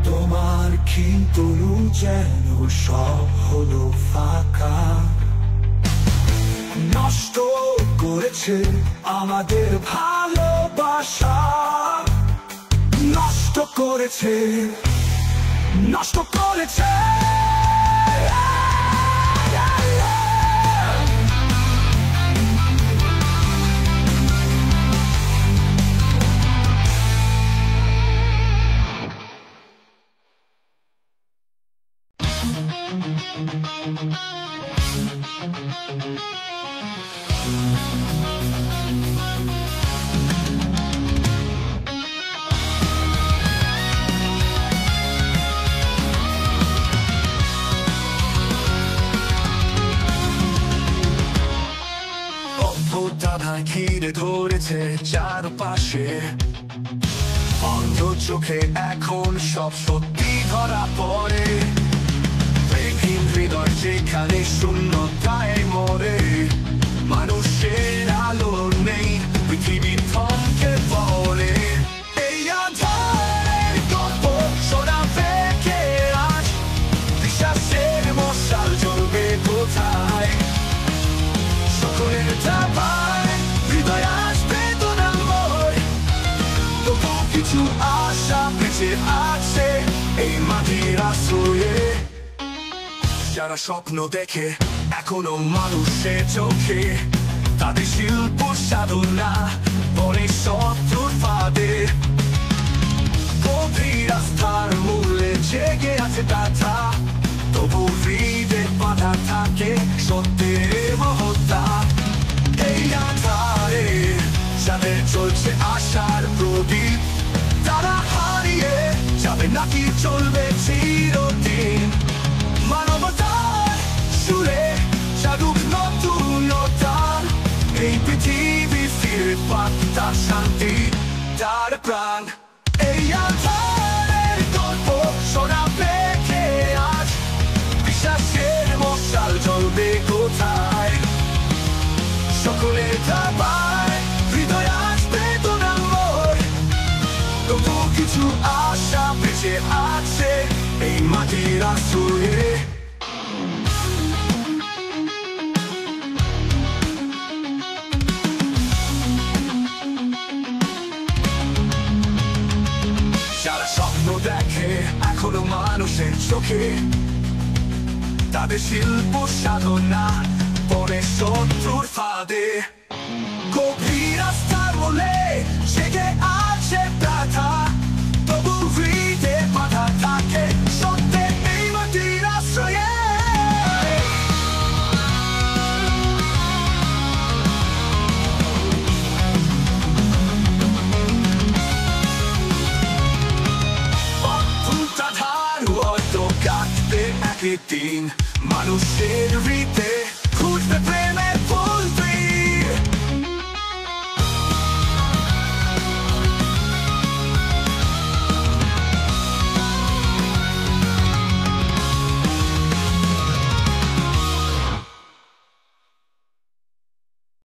S2: তোমার ক্ষীণতনু যেন সব হলো ফাঁকা, নষ্ট করেছে আমাদের ভালোবাসা, নষ্ট করেছে, নষ্ট করেছে। ঘিরে ধরেছে চারপাশে, অন্ধ চোখে এখন সব সত্যি ধরা পড়ে। প্রেমহীন হৃদয় যেখানে শূন্যতায় মরে, মানুষের আলো নেই, পৃথিবী থমকে পড়ে। এই আঁধারের গল্প শোনাবে কে আজ? বিশ্বাসের মশাল জ্বলবে কোথায়? সকলের দাবায় হৃদয় আসবে দোনালময়, তবু কিছু আশা বেঁচে আছে এই মাটির আশ্রয়ে। যারা স্বপ্ন দেখে এখনো মানুষের চোখে, তাদের শিল্প সাধনা বলে শত্রুর ফাঁদে। গভীর আস্থার মূলে জেগে আছে গাথা, তবু হৃদয়ে বাধা থাকে সত্যের মহত্তা। এই আধারে যাদের চলছে আশার প্রদীপ, তারা হারিয়ে যাবে নাকি চলবে চিরদিন? মানবতার সুরে জাগুক নতুন
S1: পাখি তার শান্তি তার প্রাণ এই আধারের গল্প শোনাবে কে আজ বিশ্বাসের মশাল জ্বলবে কোথায় সকলে থাকবায় হৃদয় আসবে বেদনার মোড় তবু কিছু আশা বেঁচে আছে এই মাটির আসরে যারা স্বপ্ন দেখে এখনো মানুষের চোখে তাদের শিল্প সাধনা পরে শত্রুর ফাঁদে গভীর রাস্তার বলে জেগে আছে ব্যথা তবু হৃদয়ে বাধা থাকে সত্যের এই মাটির আশ্রয়ে অদ্ভুত আধার হয়তো কাটবে একদিন মানুষের হৃদয়ে